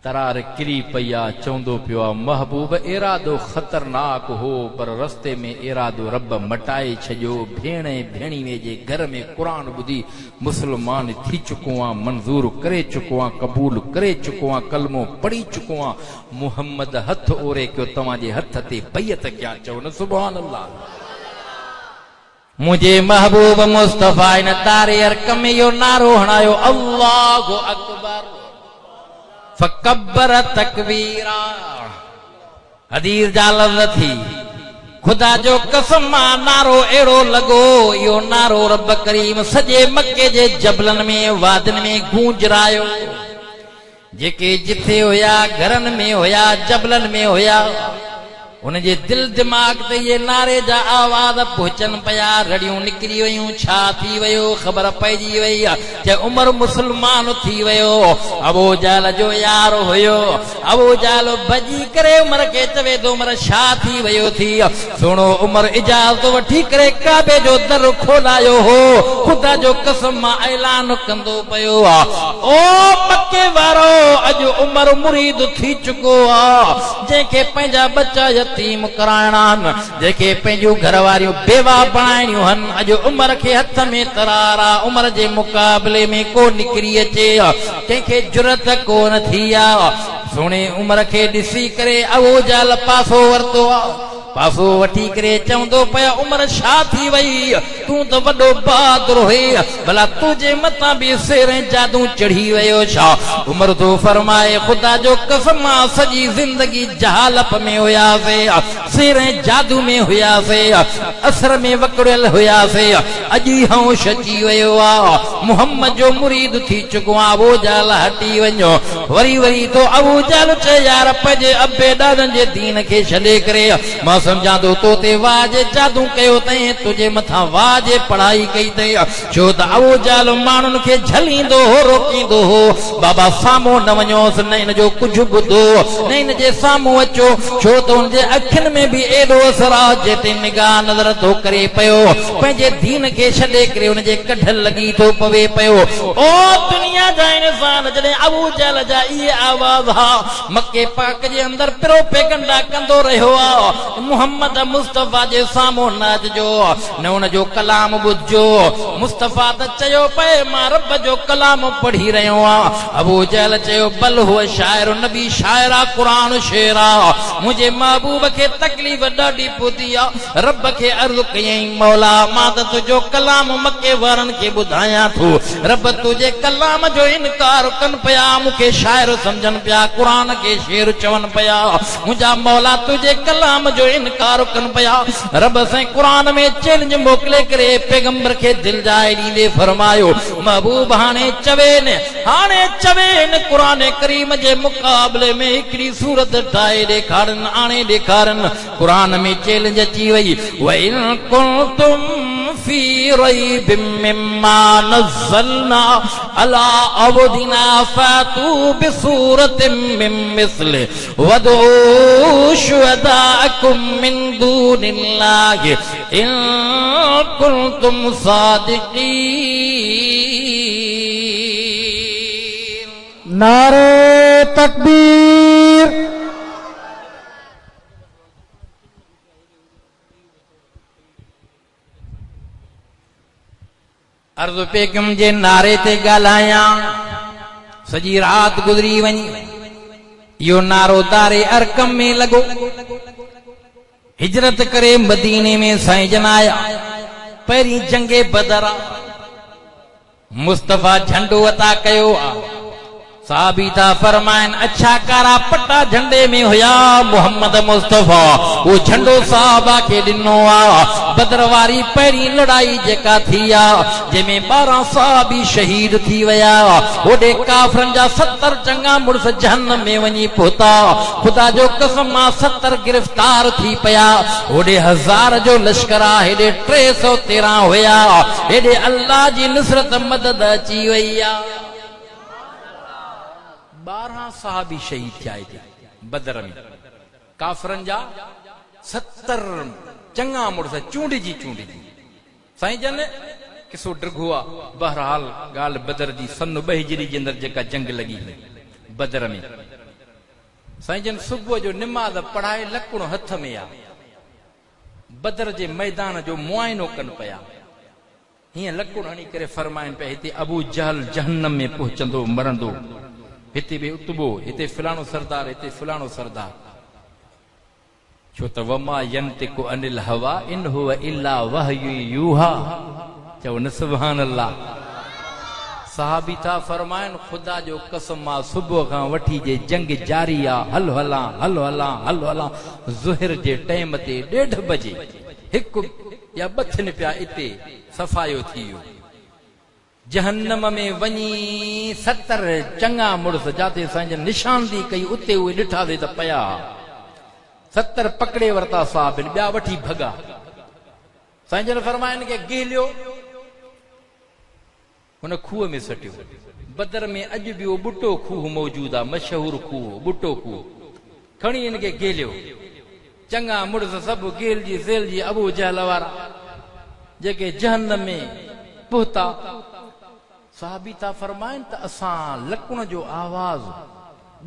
तरार किरी पई आ, चवंदो पियो आ, महबूब इरादो ख़तरनाक हो, पर रस्ते में इरादो रब मटाए छॾियो। भेण भेणीअ जे घर में क़ुरान ॿुधी मुसलमान थी चुको आ, मंज़ूर करे चुको आ, क़बूल करे चुको आ, कलमो पढ़ी चुको आ। मुहम्मद हथ ओरे कयो, तव्हांजे हथ ते बैत कया, चओ न सुभान अल्लाह। मुंहिंजे महबूब मुस्तफ़ा इन तारे अरकम में इहो नारो हणायो, अल्लाहु अकबर फकब्बर तकबीरा। हदीस जा लफ़्ज़ थी, खुदा जो कसम नारो अहिड़ो लॻो, इहो नारो रब करीम सॼे मके जे जबलनि में वादियुनि में गूंजरायो। जेके जिथे हुया, घरनि में हुया, जबलनि में हुया, उनजे दिल दिमाग़ ते ये नारे जा आवाज़ पहुचनि पिया। रड़ियूं निकिरी वयूं, छा थी वियो ख़बर पइजी वई जे उमर मुसलमान थी वियो। अबू जहल जो यार हुयो, अबू जहल भॼी करे उमर खे चवे थो, उमर छा थी वियो थी। सुणो उमर इजाज़त वठी करे काबे जो दर खोलायो हो। खुदा जो कसम मां ऐलान कंदो पियो आ, ओ मके वारो, अॼु उमर मुरीद थी चुको आ। जंहिंखे पंहिंजा बच्चा यतीम कराइणा आहिनि, जेके पंहिंजूं घर वारियूं बेवा बणाइणियूं आहिनि, अॼु उमर खे हथ में तरार आ। उमर जे मुक़ाबले में को निकिरी अचे, कंहिंखे जुरत कोन थी आ। सुणे उमर खे ॾिसी करे अबू जहल पासो वरितो आ। पासो वठी करे चवंदो पिया, उमर छा थी वई, तूं त वॾो बहादुर हुई, भला तुंहिंजे मथां बि सेर जादू चढ़ी वियो छा। उमर तो फरमाए, खुदा जो कसम सॼी ज़िंदगी जहालत में हुयासीं, सेर जादू में हुयासीं, असर में वकड़ियल हुयासीं, अॼु होश अची वियो आ, मुहम्मद जो मुरीद थी चुको आ। अबू जहल हटी वञो। वरी वरी तो अबू जहल चए, यार पंहिंजे अबे ॾाॾनि जे दीन खे छॾे करे मां समझा दो तो ते वाजे जादू कयो तई तुझे मथा वाजे पढ़ाई कई तई छो त अबू जहल मानुन के झलींदो हो रोकींदो हो बाबा सामो न वञोस न इन जो कुछ बुधो न इन जे सामो अचो छो त उन जे अखिन में भी एडो असर आ जेते निगाह नजर तो करे पयो पंहिंजे दीन के छॾे करे उन जे कढ लगी तो पवे पयो ओ दुनिया जा इंसान जॾहिं अबू जहल जा इहे आवाज हा मक्के पाक जे अंदर पिरो पेगंडा कंदो रहियो आ मोहम्मद मुस्तफा जे सामो न अचजो न उन जो कलाम ॿुधजो मुस्तफा त चयो पए मां रब जो कलाम पढ़ी रहियो आ अबू जहल चयो बल हुआ शाइर नबी शाइर आ कुरान शेर आ मुझे महबूब के तकलीफ ॾाढी पुती आ रब के अर्ज़ कयई मौला मां त तुझो कलाम मक्के वारनि खे ॿुधायां थो रब तुझे कलाम जो इनकार कन पिया मूंखे शाइर समझन पिया कुरान के शेर चवन पिया मुंहिंजा मौला तुझे कलाम जो इनकार कन पिया रब से कुरान में चैलेंज मोकिले करे पैगंबर के दिल जाए ॾींदे फरमायो महबूब हाणे चवेन कुरान करीम जे मुकाबले में हिकड़ी सूरत ठाहे ॾेखारन आणे ॾेखारन कुरान में चैलेंज अची वई वइन कुंतुम फी रैब मिम्मा नज़लना अला अबदिना फातू बिसूरतिन मिन मिस्लि वदू शुहदाअकुम मिन दूनिल्लाहि इन कुंतुम सादिकीन नारे तकबीर अर्ज़ पेगम जे नारे ते ॻाल्हायां सॼी रात गुज़री वञी इहो नारो दारे अरकम में लॻो हिजरत करे मदीने में साईं जन आया पहिरीं जंगे बदर मुस्तफा झंडो अता कयो आ साहबी था फरमाइन अच्छा कारा पट्टा झंडे में हुया मोहम्मद मुस्तफा वो झंडो साहबा के ॾिनो आ बदर वारी पहिरीं लड़ाई जेका थी आ जंहिंमें 12 साहबी शहीद थी विया ओॾे काफ़रनि जा 70 चङा मुड़स जहन्नम में वञी पहुता खुदा जो कसम मां 70 गिरफ्तार थी पिया ओॾे 1000 जो लश्कर आ हेॾे 313 हुया हेॾे अल्लाह जी नुसरत मदद अची वई आ 12 साहबी शहीद थिया बदर में काफ़रनि जा 70 चङा मुड़स चूंडिजी साईं जन किसो ड्रगो आहे बहरहाल ॻाल्हि बदर जी सन 2 हिजरी जे अंदरि जेका जंग लॻी बदर में साईं जन सुबुह जो निमाज़ पढ़ाए लकुण हथ में आ बदर जे मैदान जो मुआइनो कनि पिया हीअं लकुण हणी करे फरमाइनि पिया हिते अबू जहल जहन्नम में पहुचंदो मरंदो हिते बि उतबो हिते फलाणो सरदार हिते फलाणो सरदार छो त वमा यंतिकु अनिल हवा इन हुवा इल्ला वहयु यूहा चओ न सुभान अल्लाह साहबी था फरमाइन खुदा जो कसम मां सुबुह खां वठी जे जंग जारी आ हल हलां ज़ुहर जे टाइम ते 1:30 बजे हिकु या 2 थिन पिया इते सफ़ायो थी वियो जहन्नम में वञी 70 चङा मुड़स जाते साईं निशानदी कई उते उहे ॾिठासीं त पया 70 पकड़े वरता साहब ॿिया वठी भॻा साईं जन फरमाइनि के गेलियो हुन खूह में सटियो बदर में अॼु बि उहो बुटो खूह मौजूद आहे मशहूर खूह बुटो खूह खणी हिन खे गेलियो चङा मुड़स सभु गेलजी सेलजी अबू जहल वारा जेके जहन्नम में पहुता साहबी था फरमाइनि त असां लकुण जो आवाज़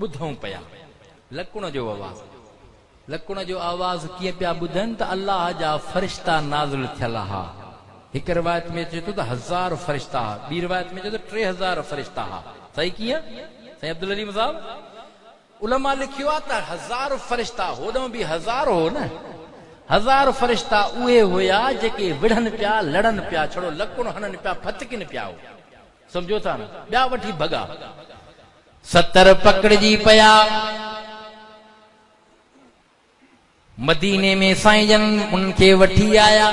ॿुधूं पिया लकुण जो आवाज़ कीअं पिया ॿुधनि त अल्लाह जा फरिश्ता नाज़िल थियल हा हिकु रिवायत में चए थो त 1000 फरिश्ता हा ॿी रिवायत में चए थो 3000 फरिश्ता हा सही कीअं साईं अब्दुल अलीम साहब उलमा लिखियो आहे त 1000 फरिश्ता होॾो बि 1000 हो न 1000 फरिश्ता उहे हुया जेके विढ़नि पिया लड़नि पिया छड़ो लकुण हणनि पिया फतकिन पिया समझो था न ॿिया वठी भॻा 70 पकड़जी पिया मदीने में साईं जन उनखे वठी आया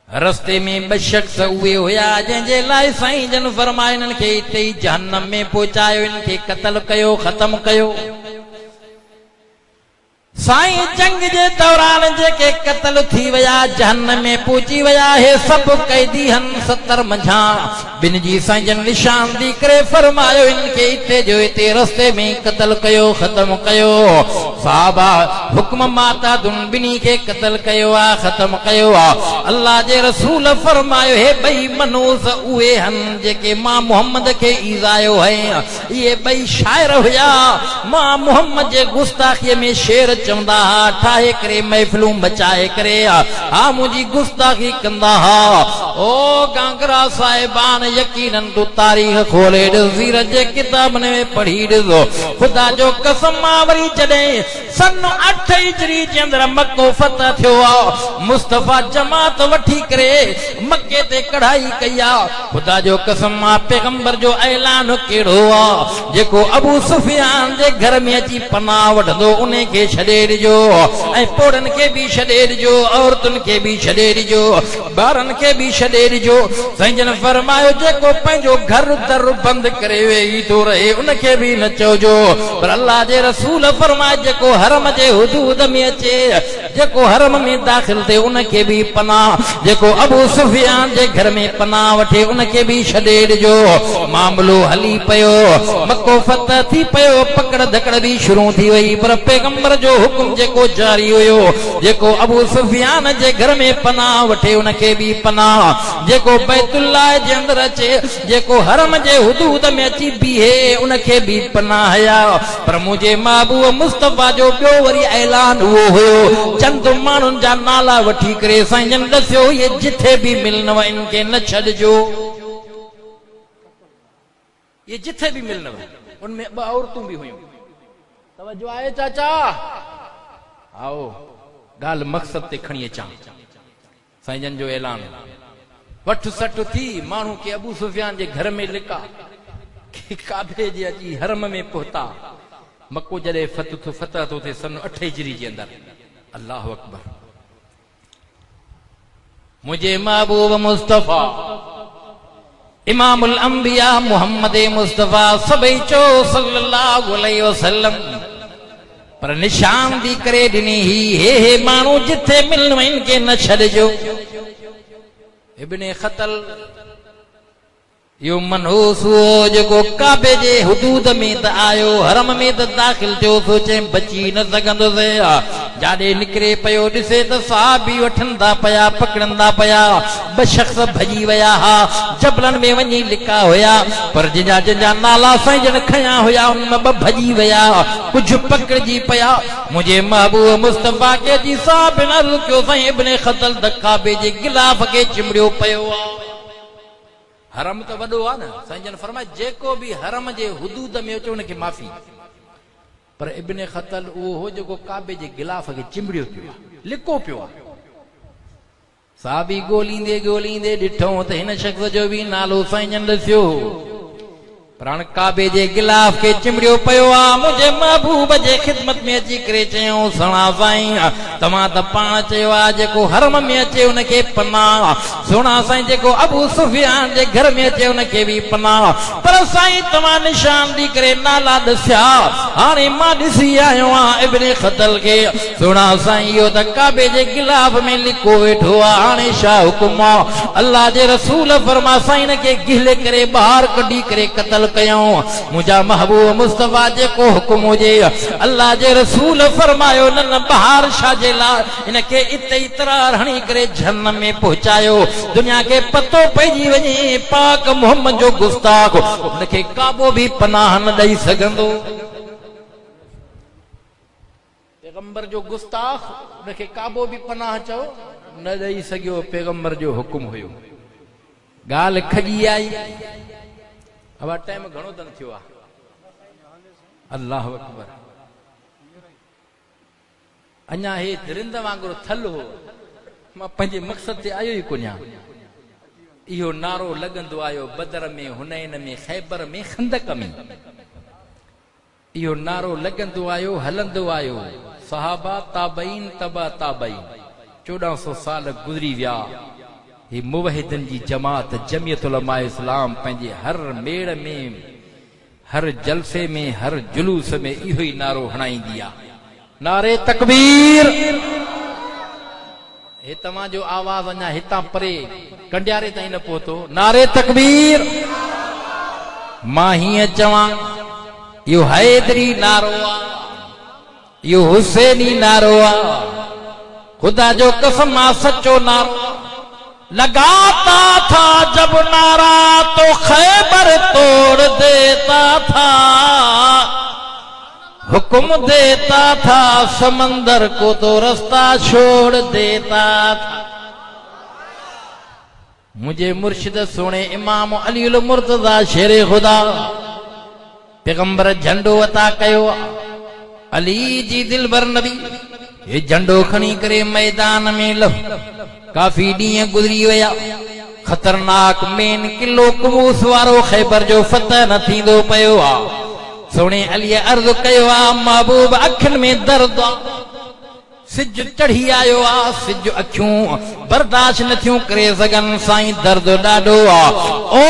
रस्ते में 2 शख्स उहे हुया जंहिंजे लाइ साईं जन फरमाइनि इन्हनि खे हिते ई जहन्नम में पहुचायो इनखे क़त्ल कयो ख़त्म कयो साईं जंग जे दौरान जेके कत्ल थी वया जहन्नम में पहुची वया हे सब कैदी हन 70 मंझा बिन जी साईं जन निशान दी करे फरमायो इनके इते जो इते रस्ते में कत्ल कयो खत्म कयो साहबा हुक्म माता दुन बिनी के कत्ल कयो आ खत्म कयो आ अल्लाह जे रसूल फरमायो हे बई मनूस उहे हन जेके मां मोहम्मद के ईजायो है ये बई शायर हुया मां मोहम्मद जे गुस्ताखी में शेर चवंदा हा ठाहे करे महफिलूं बचाए करे हा मुंहिंजी गुस्ताखी कंदा हा ओ गांगरा साहिबान यकीनन तू तारीख़ खोले ॾिस जे किताबनि में पढ़ी ॾिसो ख़ुदा जो कसम मां वरी जॾहिं सन 8 हिजरी जे अंदरि मक्को फतह थियो आहे मुस्तफ़ा जमात वठी करे मक्के ते कढ़ाई कई आहे ख़ुदा जो कसम मां पैगंबर जो ऐलान कहिड़ो आहे जेको अबू सुफियान जे घर में अची पनाह वठंदो उन खे छॾे ॾिजो ऐं पोड़नि खे बि छॾे ॾिजो औरतुनि खे बि छॾे ॾिजो ॿारनि खे बि छॾे ॾिजो साईं जन फरमायो जेको पंहिंजो घर दर बंदि करे वेही थो रहे उनखे बि न चइजो पर अल्लाह जे रसूल फरमाए जेको हरम जे हुदूद में अचे जेको हरम में दाख़िल थिए उनखे बि पनाह जेको अबू सुफियान जे घर में पनाह वठे उनखे बि छॾे ॾिजो मामलो हली पियो मक्को फतह थी पियो पकड़ धकड़ बि शुरू थी वई पर पैगंबर जो हुकुम जेको जारी हुयो जेको अबू सुफियान जे घर में पनाह वठे उनखे बि पनाह जेको बैतुल्लाह जे अंदर अचे जेको हरम जे हुदूद में अची बीहे उनखे बि पनाह या पर मुंहिंजे महबूब मुस्तफा जो ॿियो वरी ऐलान उहो हुयो चंद माण्हुनि जा नाला वठी करे साईं जन दसियो ये जिथे भी मिलनव इनके न छॾिजो ये जिथे भी मिलनव उनमें 2 औरतूं भी हुयूं तवज्जो आहे चाचा आओ गाल मकसद ते खणी अचां साईं जन जो ऐलान वठ सट थी माण्हू के अबू सुफियान जे घर में लिका काबे जे अची हरम में पहुता मक्को जॾहिं फतह तो थे सन 8 हिजरी जे अंदर अल्लाह अकबर मुझे महबूब मुस्तफा इमामुल अंबिया मोहम्मद मुस्तफा सभई चो सल्लल्लाहु अलैहि वसल्लम पर निशान दी करे ॾिनी हे माण्हू जिथे मिलणो इनके न छॾिजो इब्ने ख़तल यो मनहूस हो जेको काबे जे हुदूद में त आयो हरम में त दाख़िल थियो सोचे बची न सघंदुसि जाॾे निकिरे पियो ॾिसे त सहाबी वठंदा पिया पकड़ंदा पिया 2 शख़्स भॼी विया हा जबलनि में वञी लिका हुया पर जंहिंजा नाला साईं जन खया हुया उन में 2 भॼी विया कुझु पकड़जी पिया मुंहिंजे महबूब मुस्तफा के जी साहब न रुकियो साईं इब्ने ख़तल द काबे जे गिलाफ खे चिमड़ियो पियो आहे हरम तो वॾो आहे न साईं जन फरमाए जेको भी हरम जे हुदूद में अचे उनखे माफ़ी पर इब्ने ख़तल उहो हो जेको काबे जे गिलाफ खे चिमड़ियो पियो आहे लिको पियो आहे साहबी ॻोल्हींदे ॾिठो त हिन शख़्स जो बि नालो साईं जन ॾसियो प्राण काबे जे गिलाफ के चिमड़ियो पियो आहे मुंहिंजे महबूब जे ख़िदमत में अची करे चयूं सणा साईं तव्हां त पाण चयो आहे जेको हरम में अचे उनखे पनाह सुणा साईं जेको अबू सुफियान जे घर में अचे उनखे बि पनाह पर साईं तव्हां निशान ॾेई करे नाला ॾसिया हाणे मां ॾिसी आयो आहियां इब्ने ख़तल खे सुणा साईं इहो त काबे जे गिलाफ में लिको वेठो आहे हाणे छा हुकुम आहे अल्लाह जे रसूल फरमा साईं हिनखे गिले करे ॿाहिरि कढी करे क़तल कयूं मुंहिंजा महबूब मुस्तफा जेको हुकुम हुजे अल्लाह जे रसूल फरमायो न ॿाहिरि छा जे लाइ हिनखे इते इतरार हणी करे जहन्नम में पहुचायो दुनिया के पतो पइजी वञे पाक मोहम्मद जो गुस्ताख उनखे काबो भी पनाह न ॾेई सघंदो पैगंबर जो गुस्ताख उनखे काबो भी पनाह चओ न ॾेई सघियो पैगंबर जो हुकुम हुयो ॻाल्हि खॼी आई अब टाइम घणो तन थियो आहे अल्लाह अकबर अञा हे दरिंद वांगुरु थल हो मां पंहिंजे मक़सद ते आयो ई कोन्या इहो नारो लॻंदो आयो बदर में हुनैन में ख़ैबर में खंदक में इहो नारो लॻंदो आयो हलंदो आयो सहाबा ताबईन तबा ताबईन 1400 साल गुज़री विया हे मुवहिदन जी जमात जमियत उलमा इस्लाम पंहिंजे हर मेड़ में हर जलसे में हर जुलूस में इहो ई नारो हणाईंदी आहे नारे तकबीर। हे तव्हां जो आवाज़ अञा हितां परे कंडियारे ताईं न पहुतो। नारे तकबीर। मां हीअं चवां इहो हैदरी नारो आहे, इहो हुसैनी नारो आहे, खुदा जो कसम आ सच्चो नारो। लगाता था जब नारा तो खैबर तोड़ देता था, हुक्म देता था समंदर को तो रास्ता छोड़ देता था। मुझे मुर्शिद सोने इमाम अली उल मुर्तजा शेरे खुदा पैगंबर झंडो अता कयो। अली जी दिलबर नबी ये झंडो खणी करे मैदान में लह। काफी ॾींहं गुज़री विया, खतरनाक मेन किलो कुबूस वारो खैबर जो फतह न थींदो पियो आहे। सोने अलीअ अर्ज़ कयो आहे, महबूब अखियुनि में दर्द आहे, सिज चढ़ी आयो आहे, सिज अखियूं बर्दाश्त नथियूं करे सघनि, साईं दर्द ॾाढो आहे। ओ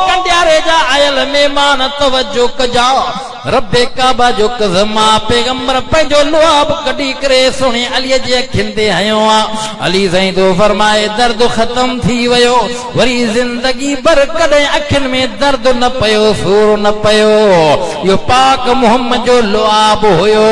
कंडियारे जा आयल महिमान तवजो कजा, रब्बे काबा जो कसम आ पैगंबर पंहिंजो लुआब कढी करे सोने अलीअ जे अखियुनि ते हयो आहे। अली साईं तो फरमाए दर्द ख़त्म थी वियो, वरी ज़िंदगी भर कॾहिं अखियुनि में दर्द न पियो, सूर न पियो। इहो पाक मुहम्मद जो लुआब हुयो।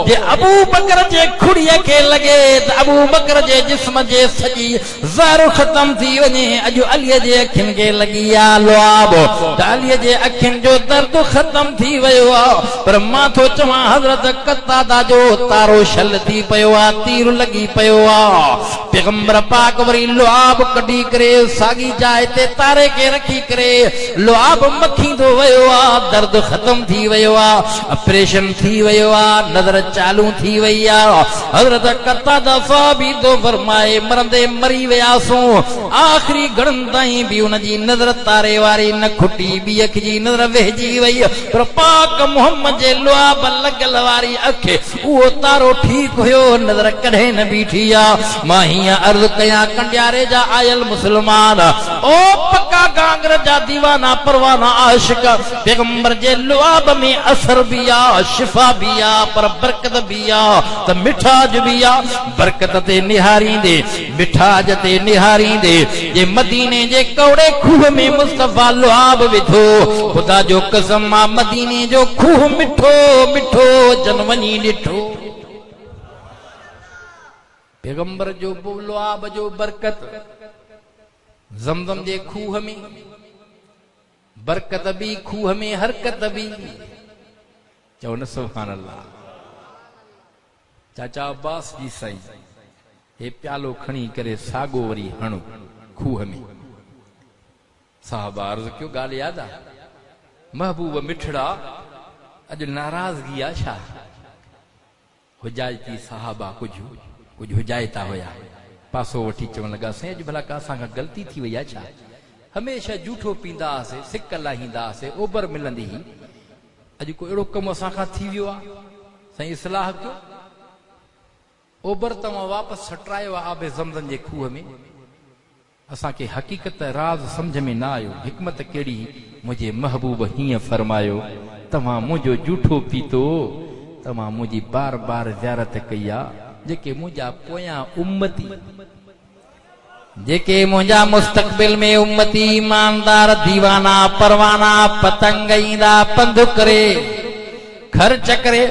जे अबू बकर जे खुड़ीअ खे लॻे त अबू बकर जे जिस्म जे सॼी ज़हर ख़त्म थी वञे, अॼु अलीअ जे अखियुनि खे लॻी आहे लुआब, त अलीअ जे अखियुनि जो दर्द ख़त्म थी वियो आहे। पर मां थो चवां हज़रत कतादा जो तारो शल थी पियो आहे, तीर लॻी पियो आहे। पैगंबर पाक वरी लुआब कढी करे साॻी जाइ ते तारे खे रखी करे लुआब मखींदो वियो आहे, दर्द ख़त्म थी वियो आहे, ऑपरेशन थी वियो आहे, नज़र चालू थी वई आहे। हज़रत कतादा साहबी तो फरमाए मरंदे मरी वियासूं, आख़िरी घड़नि ताईं बि उनजी नज़र तारे वारी न खुटी, ॿी अख जी नज़र वेहिजी वई। पर पाक मुहम्मद जे लुआब लॻल वारी अख उहो तारो ठीक हुयो, नज़र कॾहिं न बीठी आहे। मां हीअं अर्ज़ कयां कंडियारे जा आयल मुस्लमान, ओ पक्का गांगर जा दीवाना परवाना आशिक, पैगंबर जे लुआब में असर भी आहे, शिफा भी आहे, पर बरकत भी आहे, त मिठाज भी आहे। बरकत ते निहारींदे, मिठाज ते निहारींदे जे मदीने जे कौड़े खूह में मुस्तफा लुआब विधो। खुदा जो कसम आ मदीने जो खूह मिठो मिठो जन वञी ॾिठो। पैगंबर जो लुआब जो बरकत ज़मज़म जे खूह में, बरकत भी खूह में, हरकत भी। चओ न सुभान अल्लाह। चाचा अब्बास जी साईं हे प्यालो खणी करे सागो वरी हणो खूह में। साहबा अर्ज़ कयो ॻाल्हि यादि आहे, महबूब मिठड़ा अॼु नाराज़गी आहे छा? हुजाइती साहबा कुझु हुजाइता हुया, पासो वठी चवण लॻा साईं अॼु भला का असांखां ग़लती थी वई आहे छा? हमेशह जूठो पींदा हुआसीं, सिक लाहींदा हुआसीं, ओबर मिलंदी हुई, अॼु को अहिड़ो कमु असांखां थी वियो आहे, साईं इस्लाह कयो। ओबर तव्हां वापसि सटरायो आहे आबे ज़मज़म जे खूह में। असांखे हक़ीक़त राज़ सम्झ में न आयो, हिकमत कहिड़ी मुंहिंजे महबूब हीअं फरमायो, तव्हां मुंहिंजो जूठो पीतो, तव्हां मुंहिंजी बार बार ज़ियारत कई आहे। जेके मुंहिंजा पोयां उम्मती, जेके मुंहिंजा मुस्तक़बिल में उम्मती ईमानदार दीवाना परवाना पतंग ईंदा पंधु करे ख़र्च करे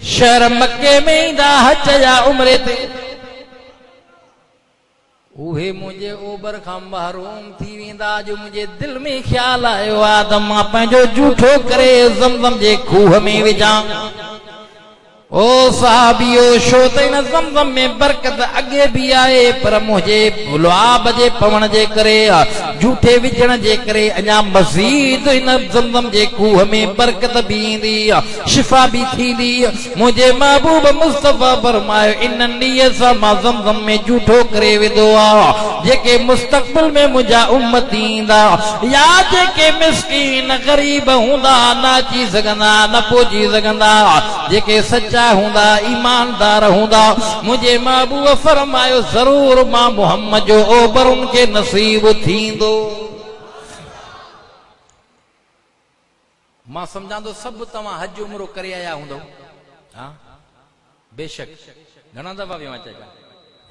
शहर मके में ईंदा हज या उमरे ते, उहे मुंहिंजे ओबर खां महरूम थी वेंदा। जो मुंहिंजे दिल में ख्याल आयो आहे त मां पंहिंजो जूठो करे ज़मज़म जे खूह में विझां। ओ साहबियो छो त इन ज़मज़म में बरकत अॻे भी आहे, पर मुंहिंजे लुआब जे पवण जे करे, जूठे विझण जे करे अञा मज़ीद इन ज़मज़म जे खूह में बरकत भी ईंदी, शिफा भी थींदी। मुंहिंजे महबूब मुस्तफ़ा फरमायो इन नीयत सां मां ज़मज़म में जूठो करे विधो आहे। जेके मुस्तक़बिल में मुंहिंजा उम्मत ईंदा या जेके मिस्कीन ग़रीब हूंदा, न अची सघंदा, न पहुची सघंदा, जेके सच्चा हूंदा, ईमानदार हूंदा, मुंहिंजे महबूब फरमायो ज़रूर मां मुहम्मद जो ओबर उनखे नसीब थींदो। मां सम्झां थो सभु तव्हां हज उमरो करे आया हूंदो, हा? बेशक घणा दफ़ा वियो आहियां चइबा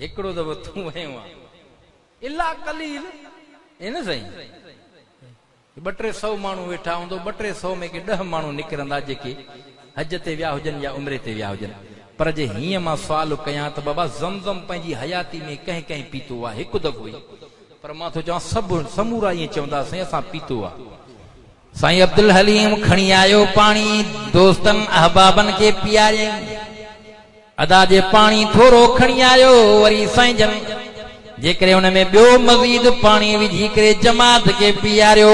हिकिड़ो दफ़ो तूं वियो आहे इला कलील इन साईं 200-300 माण्हू वेठा हूंदो 200-300 में के 10 माण्हू निकिरंदा जेके हज ते विया हुजनि या उम्रे ते विया हुजनि पर जे हीअं मां सुवाल कयां त बाबा ज़मज़म पंहिंजी हयाती में कंहिं कंहिं पीतो आहे हिकु दफ़ो ई पर मां थो चवां सभु समूरा ईअं चवंदा साईं असां पीतो आहे साईं अब्दुल हलीम खणी आयो पाणी दोस्तनि अहबाबनि खे पीआरियईं अदा जे पाणी थोरो खणी आयो वरी साईं जन जेकरे उन में ॿियो मज़ीद पाणी विझी करे जमात खे पीआरियो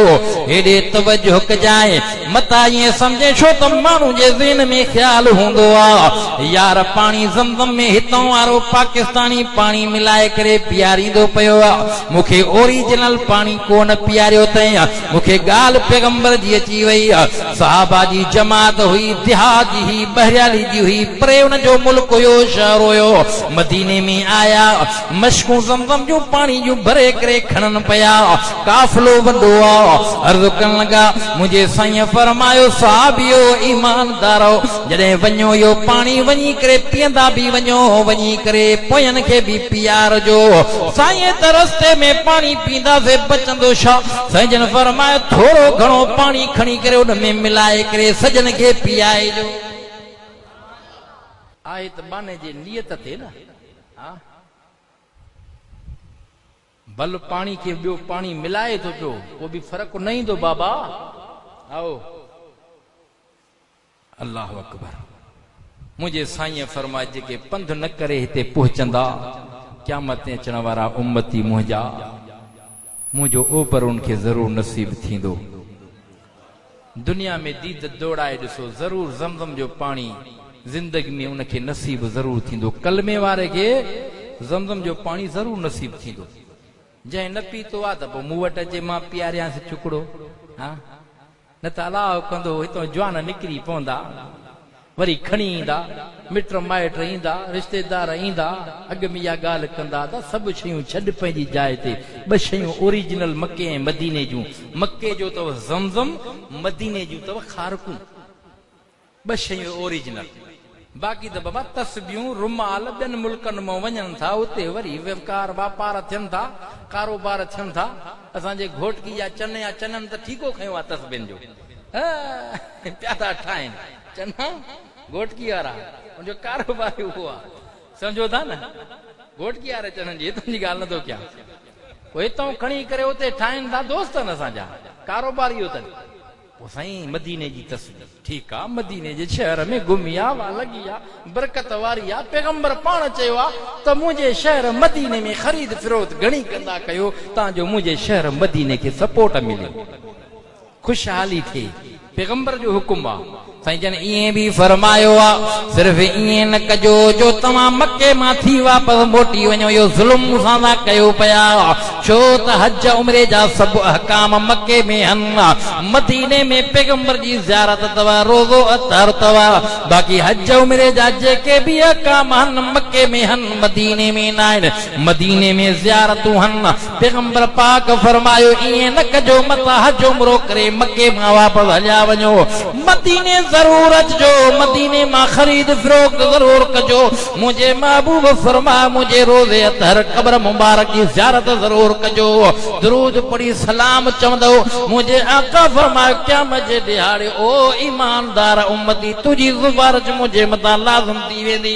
हेॾे तवजो कजाए मता ईअं सम्झे छो त माण्हू जे ज़हन में ख़्याल हूंदो आहे यार पाणी ज़मज़म में हितां वारो पाकिस्तानी पाणी मिलाए करे पीआरींदो पियो आहे मूंखे ओरिजिनल पाणी कोन पीआरियो अथई मूंखे ॻाल्हि पैगंबर जी अची वई सहाबा जी जमात हुई देहात जी हुई बहरियाली जी हुई परे उन जो मुल्क हुयो शहर हुयो मदीने में आया मशकूं ज़मज़म जो पानी जो भरे करे खणन पया काफिलो वॾो अर्ज़ करण लगा मुझे साईं फरमायो साहबियो ईमानदारो जॾहिं वञो यो पानी वञी करे पीअंदा बि वञो वञी करे पोयनि खे बि पीआरजो साईं त रस्ते में पानी पींदासीं बचंदो छा साईं जन फरमायो थोरो घणो पानी खणी करे उन में मिलाए करे सजन खे पीआइजो आहे त बाने जी नियत थे न हा भल पानी के ॿियो पानी मिलाए तो पियो वो भी फर्क न ईंदो बाबा आओ अल्लाह अकबर मुझे साईं फरमाए जेके पंध न करे हिते पहुचंदा क़यामत ते अचण वारा उम्मती मुंहिंजा मुंहिंजो ओपर उनखे ज़रूर नसीब थींदो दुनिया में दीद दौड़ाए ॾिसो ज़रूर ज़मज़म जो पानी जिंदगी में उनखे नसीब ज़रूर थींदो कलमे वारे खे ज़मज़म जो पानी ज़रूर नसीब थींदो जंहिं न पीतो आहे त पोइ मूं वटि अचे मां पीआरियांसि चुकड़ो हा न त अलाह कंदो हितां जवान निकिरी पवंदा वरी खणी ईंदा मिट माइट ईंदा रिश्तेदार ईंदा अॻ में इहा ॻाल्हि कंदा त सभु शयूं छॾ पंहिंजी जाइ ते 2 शयूं ओरिजिनल मके ऐं मदीने जूं मके जो अथव ज़मज़म मदीने जूं अथव खारकूं 2 शयूं ओरिजिनल बाक़ी त बाबा तस्बियूं रुमाल ॿियनि मुल्कनि मां वञनि था उते वरी व्यापार वापार थियनि था कारोबार थियनि था असांजे घोटकी जा चन या चननि त ठीको खयो आहे तस्बियुनि जो पिया था ठाहिनि चना घोटकी वारा उनजो कारोबार उहो आहे सम्झो था न घोटकी वारे चननि जी हितां जी ॻाल्हि नथो कयां पोइ हितां खणी करे उते ठाहिनि था दोस्त आहिनि असांजा कारोबार इहो अथनि पोइ साईं मदीने जी तस्वीर ठीकु आहे मदीने जे शहर में घुमी आहे लॻी आहे बरकत वारी आहे पैगंबर पाण चयो आहे त मुंहिंजे शहर मदीने में ख़रीद फिरोत घणी कंदा कयो तव्हांजो मुंहिंजे शहर मदीने खे सपोर्ट मिले खुशहाली थिए पैगंबर जो हुकुम आहे साईं जन ईअं बि फरमायो आहे सिर्फ़ ईअं न कजो जो तव्हां मके मां थी वापसि मोटी वञो इहो ज़ुल्म सां था कयो पिया छो त हज उम्रे जा सभु अहकाम मके में आहिनि मदीने में पैगंबर जी ज़ियारत अथव रोज़ो अतहर अथव बाक़ी हज उम्रे जा जेके बि अहकाम आहिनि मके में आहिनि मदीने में न आहिनि मदीने में ज़ियारतूं आहिनि पैगंबर पाक फरमायो ईअं न कजो मता हज उम्रो करे मके मां वापसि हलिया वञो मदीने जरूर अचजो मदीने मां ख़रीद फरोख्त जरूर कजो मुझे महबूब फरमा मुझे रोज़े अतहर कब्र मुबारक की ज़ियारत जरूर कजो दरूद पढ़ी सलाम चवंदो मुझे आका फरमायो क़यामत जे ॾियारे ओ ईमानदार उम्मती तुझी ज़ुबारत मुझे मता लाज़िम थी वेंदी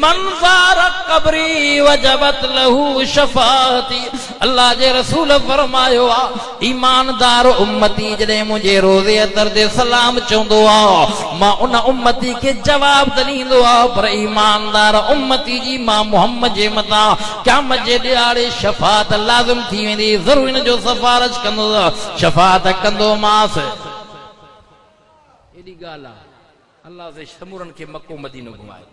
मन ज़ार कब्री वजबत लहू शफाअती अल्लाह जे रसूल फरमायो आ ईमानदार उम्मती जॾहिं मुझे रोज़े अतहर ते सलाम चवंदो आहे मां उन उम्मती के जवाब ॾींदो आहे पर ईमानदार उम्मती जी मां मोहम्मद जे मथां क़यामत जे ॾियारे शफ़ाअत लाज़िम थी वेंदी ज़रूर इन जो सिफारिश कंदो शफ़ाअत कंदो मास एॾी ॻाल्हि आहे अल्लाह जे समूरनि खे मको मदीनो घुमाए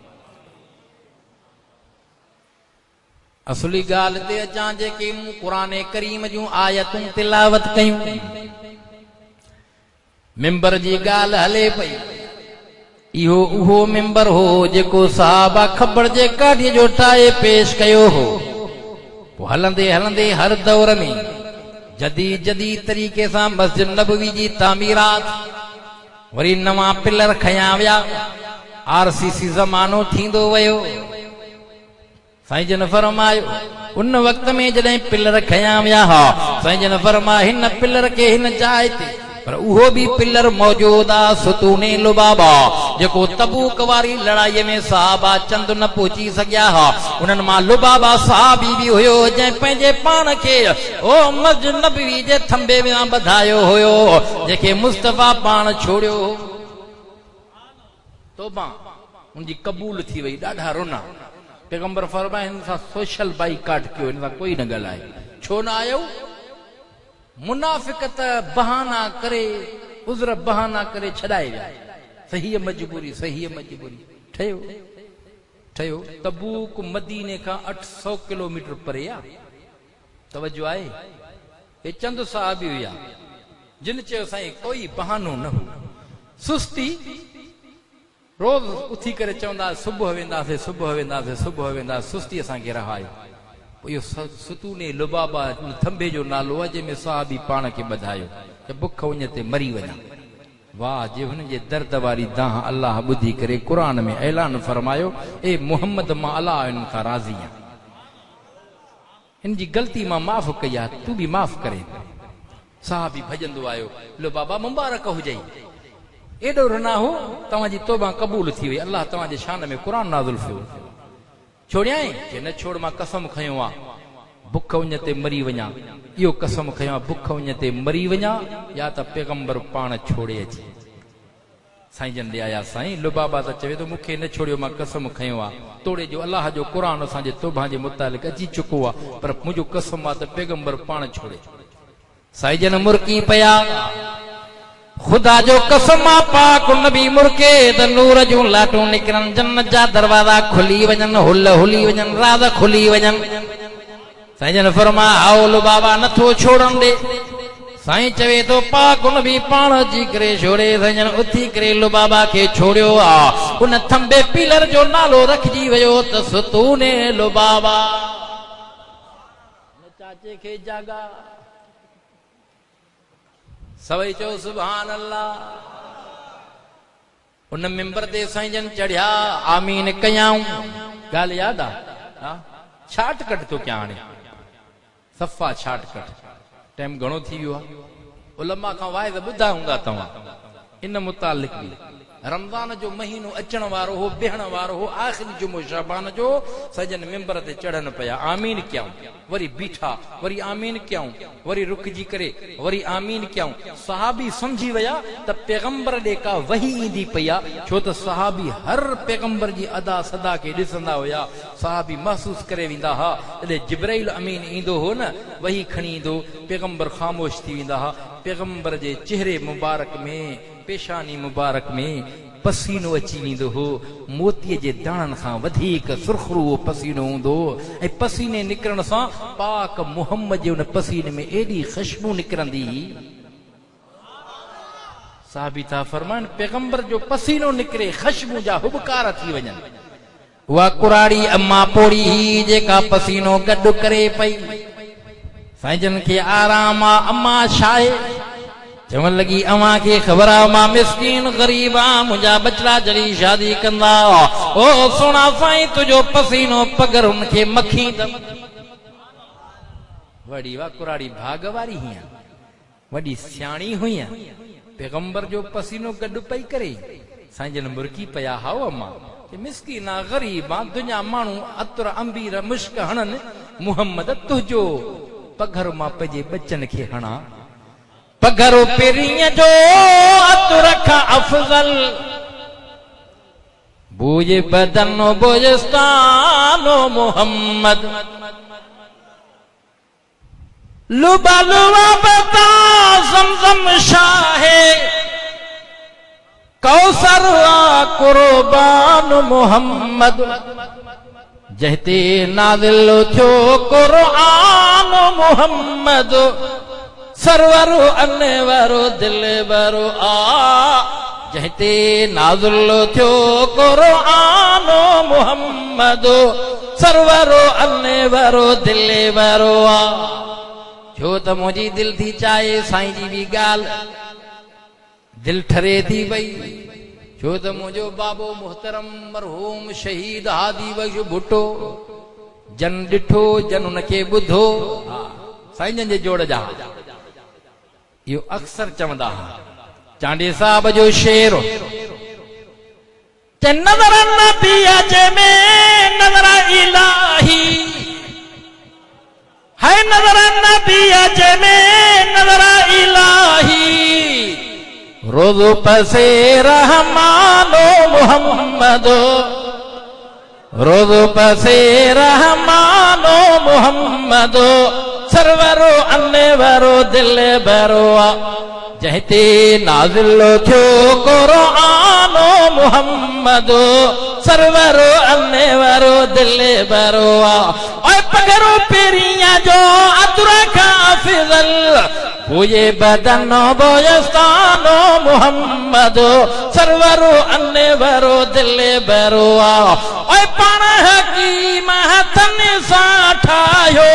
असली ॻाल्हि ते अचां जेके मूं क़ुरान करीम जूं आयतूं तिलावत कयूं मिंबर जी ॻाल्हि हले पई इहो उहो मिंबर हो जेको सहाबा ख़बर जे काठीअ जो ठाहे पेश कयो हो पोइ हलंदे हलंदे हर दौर में जदीद तरीक़े सां मस्जिद नबवी जी तामीरात वरी नवां पिलर खया विया आरसीसी ज़मानो थींदो वयो साईं जन फरमायो उन वक्त में जॾहिं पिलर खया विया हा साईं जन फरमाया हिन पिलर के हिन जाइ ते पर उहो भी पिलर मौजूद आ सुतूने लुबाबा जेको तबूक वारी लड़ाई में सहाबा चंद न पहुची सघिया हा उन्हनि मां लुबाबा सहाबी भी हुयो जंहिं पंहिंजे पाण खे ओ मस्जिद नबवी जे थंबे में ॿधायो हुयो जेके मुस्तफ़ा पाण छोड़ियो तौबा उनजी कबूल थी वई ॾाढा रोना पैगंबर फरमाए हिन सां सोशल बाइकाट कयो हिन सां कोई न ॻाल्हाए छो न आयो मुनाफिक त बहाना करे उज़र बहाना करे छॾाए विया सही मजबूरी ठहियो तबूक मदीने खां 800 किलोमीटर परे आहे तवज्जो आहे हे चंद साहबी हुया जिन चयो साईं कोई बहानो न हो सुस्ती रोज उथी करे चवंदा सुबुह वेंदासीं सुस्ती असांखे रहायो इहो सुतूने लुबाबा थंबे जो नालो आहे जंहिंमें साहबी पाण खे ॿधायो त बुख उन ते मरी वञा वाह जे हुन जे दर्द वारी दाह अल्लाह ॿुधी करे क़ुर में ऐलान फरमायो ए मुहम्मद मां अल्लाह हिन खां राज़ी आहे हिन जी ग़लती मां माफ़ कई आहे तूं बि माफ़ करे साहबी भजंदो आयो लुबाबा मुबारक हुजई एॾो रना हो तव्हांजी तौबा क़बूल थी वई अल्लाह तव्हांजे शान में क़ुर नाज़िल थियो छोड़ियाई कि न छोड़ मां कसम खयो आ बुख उन ते मरी वञा इहो कसम खयो आ बुख उन ते मरी वञा या त पैगंबर पाण छोड़े अचे साईं जन ॾे आया साईं लुबाबा त चवे थो मूंखे न छोड़ियो मां कसम खयो आ तोड़े जो अल्लाह जो क़ुर असांजे तौबा जे मुतालिक़ अची चुको आहे पर मुंहिंजो कसम आहे त पैगंबर पाण छोड़े साईं जन मुरकी पिया खुदा जो कसम पाक नबी मुर्के त नूर जूं लाटूं निकरन जन्नत जा दरवाजा खुली वञन हुल हुली वञन राज खुली वञन साईं जन फरमा आओ लुबाबा नथो छोड़न दे साईं चवे तो पाक नबी पाण अची करे छोड़े साईं जन उथी करे लुबाबा खे छोड़ियो आ उन थंबे पिलर जो नालो रखजी वियो त सुतूने लुबाबा चाचे खे जागा सभई चओ सुभान अल्लाह उन मिंबर ते साईं जन चढ़िया आमीन कयाऊं ॻाल्हि यादि आहे छाट कट तो क्या हाणे सफ़ा छाट कट टाइम घणो थी वियो आहे उलमा खां वाइद ॿुधा हूंदा तव्हां इन मुतालिक़ बि रमज़ान जो महीनो अचण वारो हो बेहण वारो हो आख़िरी जुमो शाबान जो सजन मिंबर ते चढ़न पिया आमीन कयाऊं वरी बीठा वरी आमीन कयाऊं वरी रुकजी करे वरी आमीन कयाऊं सहाबी समझी विया त पैगंबर ॾे का वही ईंदी पई आहे छो त सहाबी हर पैगंबर जी अदा सदा खे ॾिसंदा हुया सहाबी महसूस करे वेंदा हा जॾहिं जिब्राइल अमीन ईंदो हो न वही खणी ईंदो पैगंबर ख़ामोश थी वेंदा हा पैगंबर जे चेहरे मुबारक में पेशानी मुबारक में पसीनो अची वेंदो हो मोतीअ जे दाणनि खां वधीक सुर्खरू पसीनो हूंदो ऐं पसीने निकिरण सां पाक मुहम्मद जे उन पसीने में एॾी ख़ुशबू निकिरंदी साहबी था फरमान पैगंबर जो पसीनो निकिरे ख़ुशबू जा हुबकार थी वञनि उहा कुराड़ी अम्मा पोड़ी जेका पसीनो गॾु करे पई साईं जन खे आराम आहे अम्मा छा आहे चवण लगी अवां खे ख़बर आहे मां मिस्कीन ग़रीब आहियां मुंहिंजा बचड़ा जॾहिं शादी कंदा ओ सोना साईं तुंहिंजो पसीनो पगर उनखे मखी वड़ी वाह कुराड़ी भाग वारी हीअं वॾी सियाणी हुई पैगंबर जो पसीनो गॾु पई करे साईं जन मुरकी पिया हाओ अम्मा मिस्कीन आहे ग़रीब आहे दुनिया माण्हू अतर अंबीर मुश्क हणनि मुहम्मद तुंहिंजो पघर मां पंहिंजे बचन खे हणा पघर पेरीअ जो अतर खां अफ़ज़ल बोझ बदन बोझस्तानो मुहम्मद लुबा लुबा बता ज़मज़म शाहे कौसर कुर्बान मुहम्मद जहते नाज़िल थियो कुरान मुहम्मद सरवरो अनवरो दिलबरो आ जहते नाज़िल थियो कुरान मुहम्मद सरवरो अनवरो दिलबरो आ छो त मुंहिंजी दिल थी चाहे साईं जी बि ॻाल्हि दिल ठरे थी वई छो त मुंहिंजो बाबो मुहतरम मरहूम शहीद हादी बख्श भुट्टो जन ॾिठो जन उनखे ॿुधो साईं जन जे जोड़ जा इहो अक्सर चवंदा चांडे साहब जो शेर ते नज़र नबी अचे में नज़र इलाही है नज़र नबी अचे में नज़र इलाही रोज़ पसे रहमानो मुहम्मदो रोज़ पसे रहमानो मुहम्मदो सरवरो अनवरो दिल भरो जहिते नाज़िल थियो क़ुरानो मुहम्मदो सरवरो अनवरो दिल भरो ओए पगरो पेरिया जो अतरा का फिजल पूजे बदन बोयस्तानो मुहम्मदो सरवरो अनवरो दिल भरो ओए पाण हकीम हथन सां ठाहियो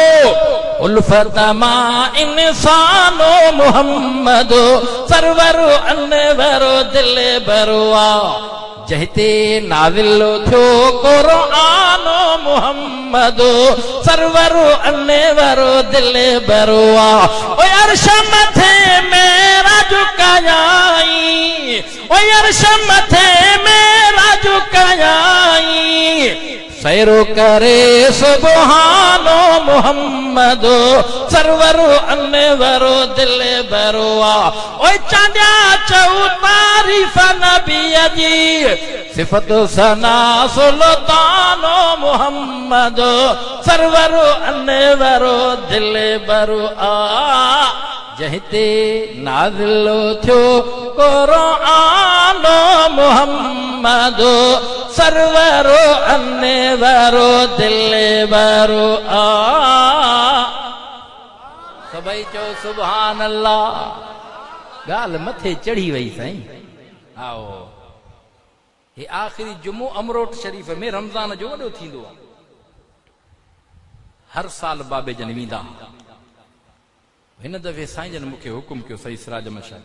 उल्फत मां इंसानो मुहम्मदो सरवरो अनवरो दिल भरो जहिते नाज़िल थियो क़ुरानो मुहम्मदो सरवरो अनवरो दिल भरो ओ अर्श मथे मेरा झुकाई ओ अर्श मथे मेरा झुकाई सैरो करे सुबहानो मुहम्मदो सरवरो अनवरो दिल भरो ओए चांडिया चऊ तारीफ़ नबी जी सिफत सना सुल्तानो मुहम्मदो सरवरो अनवरो दिल भरो जहिते नाज़िल थियो क़ुरानो मुहम्मदो सरवरो अनवरो दिल भरो सभई चो सुभान अल्लाह गाल मथे चढ़ी वई साईं आओ ये आखिरी जुमो अमरोट शरीफ में रमजान जो वॾो थींदो हर साल बाबे जन वेंदा हिन दफ़े साईं जन मूंखे हुकुम कयो सही सिराज मशाह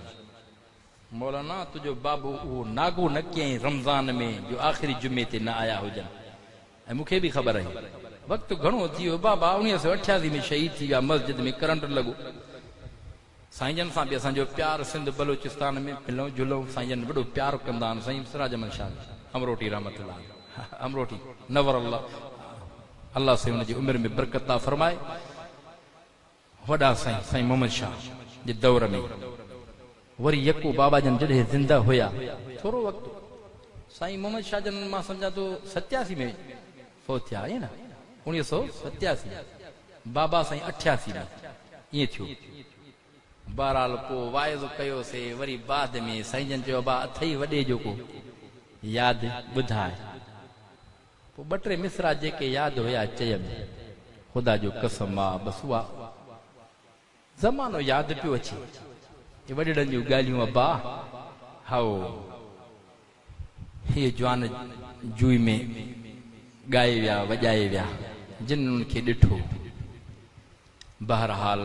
मौलाना तुझो बाबू वो नागो न कयईं रमज़ान में जो आखिरी जुमे ते न आया हुजन ऐं मूंखे बि ख़बर आहे वक़्त घणो थी वियो बाबा 1988 में शहीद थी विया मस्जिद में करंट लॻो साईं जन सां बि असांजो प्यार सिंध बलूचिस्तान में मिलूं जुलूं साईं जन वॾो प्यार कंदा आहिनि साईं सिराज शाह अमरोटी रहमतुल्लाह अमरोटी नवर अल्लाह से हुनजी उमिरि में बरकत फरमाए वॾा साईं साईं मोहम्मद शाह जे दौर में वरी यको बाबा जन जॾहिं ज़िंदा हुया थोरो वक़्तु साईं मोहम्मद शाह जन मां सम्झा तो 87 में फौत थिया आहे न 1987 बाबा साईं 88 में ईअं थियो बहरहाल पोइ वाइदो कयोसीं वरी बाद में साईं जन चयो बा अथई वॾे जो को यादि ॿुधाए पोइ 2-3 मिसरा जेके यादि हुया चयमि ख़ुदा जो कसम आहे बसि उहा ज़मानो यादि पियो अचे ये वॾड़नि जूं ॻाल्हियूं अबा हाओ हे जवान जुई में ॻाए विया वॼाए विया जिन उनखे ॾिठो बहरहाल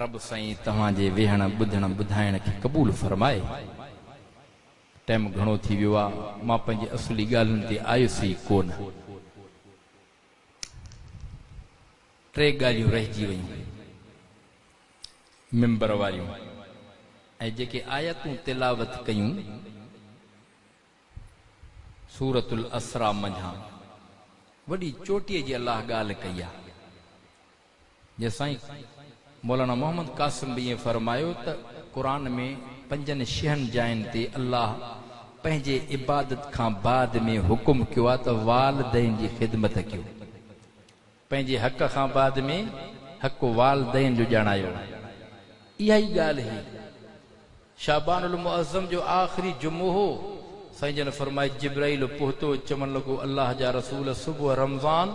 रब साईं तव्हांजे वेहण ॿुधण ॿुधाइण खे क़बूल फरमाए टाइम घणो थी वियो आहे मां पंहिंजी असली ॻाल्हियुनि ते आयुसि ई कोन 3 ॻाल्हियूं रहिजी वयूं मिंबर वारियूं ऐं जेके आयतूं तिलावत कयूं सूरतुल असरा मंझां वॾी चोटीअ जी अल्लाह ॻाल्हि कई आहे जे साईं मौलाना मोहम्मद कासिम बि ईअं फरमायो त क़ुर में 5-6 जायुनि ते अल्लाह पंहिंजे इबादत खां बाद में हुकुम कयो आहे त वालिदैन जी ख़िदमत कयो पंहिंजे हक़ खां बाद में हक़ वालिदैन जो ॼाणायो इहा ई ॻाल्हि हुई शाबानुल मुअज़्ज़म जो आख़िरी जुमो हो साईं जन फरमाए जिब्राइल पहुतो चवण लॻो अल्लाह जा रसूल सुबुह रमज़ान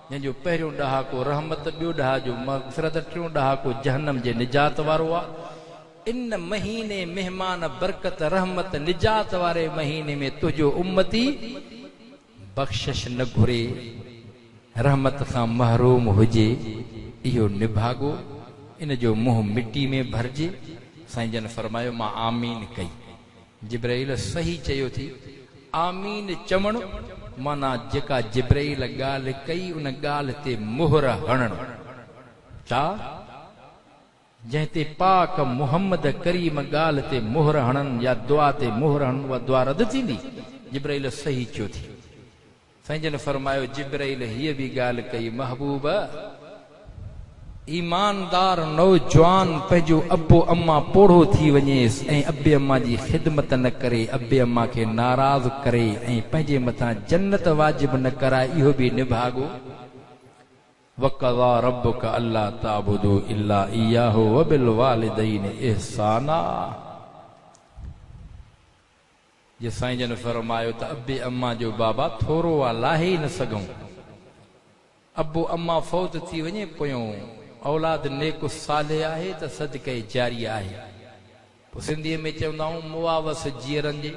जंहिंजो पहिरियों ॾहाको रहमत ॿियो ॾहाको मग़फ़िरत टियों ॾहाको जहन्नम जे निजात वारो आहे इन महीने मेहमान बरकत रहमत निजात वारे महीने में तुझो उम्मती बख़्शिश न घुरे रहमत खां महरूम हुजे इहो निभागो इन जो मुंहुं मिट्टी में भरजे साईं जन फरमायो मां आमीन कई जिब्राइल सही चयो थी आमीन चवण माना जेका जिब्राइल ॻाल्हि कई उन ॻाल्हि ते मुहर हणण छा जंहिं ते पाक मुहम्मद करीम ॻाल्हि ते मुहर हणन या दुआ ते मुहर हणन उहा दुआ रद थींदी जिब्राइल सही चयो थी साईं जन फरमायो जिब्राइल हीअ बि ॻाल्हि कई महबूब ईमानदार नौजवान पंहिंजो अबो अम्मा पोढ़ो थी वञेसि ऐं अबे अम्मा जी ख़िदमत न करे अबे अम्मा खे नाराज़ करे ऐं पंहिंजे मथां जन्नत वाजिब न कराए इहो बि निभागो वक़ज़ा रब्बुक अल्ला ताबुदू इल्ला इय्याहु व बिल वालिदैन इहसाना जे साईं जन फरमायो त अबे अम्मा जो बाबा थोरो आहे लाहे न सघूं अबो अम्मा फौत थी वञे पोयों औलाद नेक साले आहे त सदके जारी आहे पोइ सिंधीअ में चवंदा आहियूं मुआवस जीअरनि जे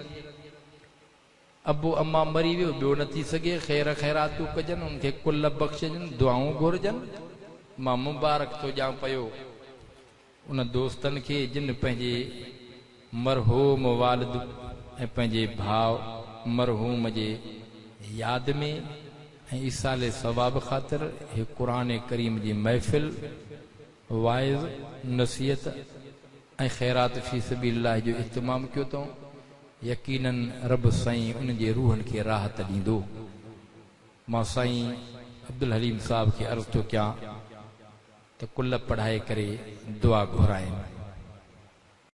अबो अम्मा मरी वियो ॿियो न थी सघे ख़ैर ख़ैरातूं कजनि उनखे कुल बख़्शजनि दुआऊं घुरजनि मां मुबारक थो ॾियां पियो उन दोस्तनि खे जिन पंहिंजे मरहूम वालिद ऐं पंहिंजे भाउ मरहूम जे यादि में ऐं ईसाले सवाब ख़ातिर हे क़ुरान करीम जी महफ़िल वाइज़ नसीहत ऐं ख़ैरात फ़ी सबीलिल्लाह जो इहतमाम कयो अथऊं यकीनन रब साईं उन जे रूहनि खे राहत ॾींदो मां साईं अब्दुल हलीम साहब खे अर्ज़ थो कयां त कुल पढ़ाए करे दुआ घुराइनि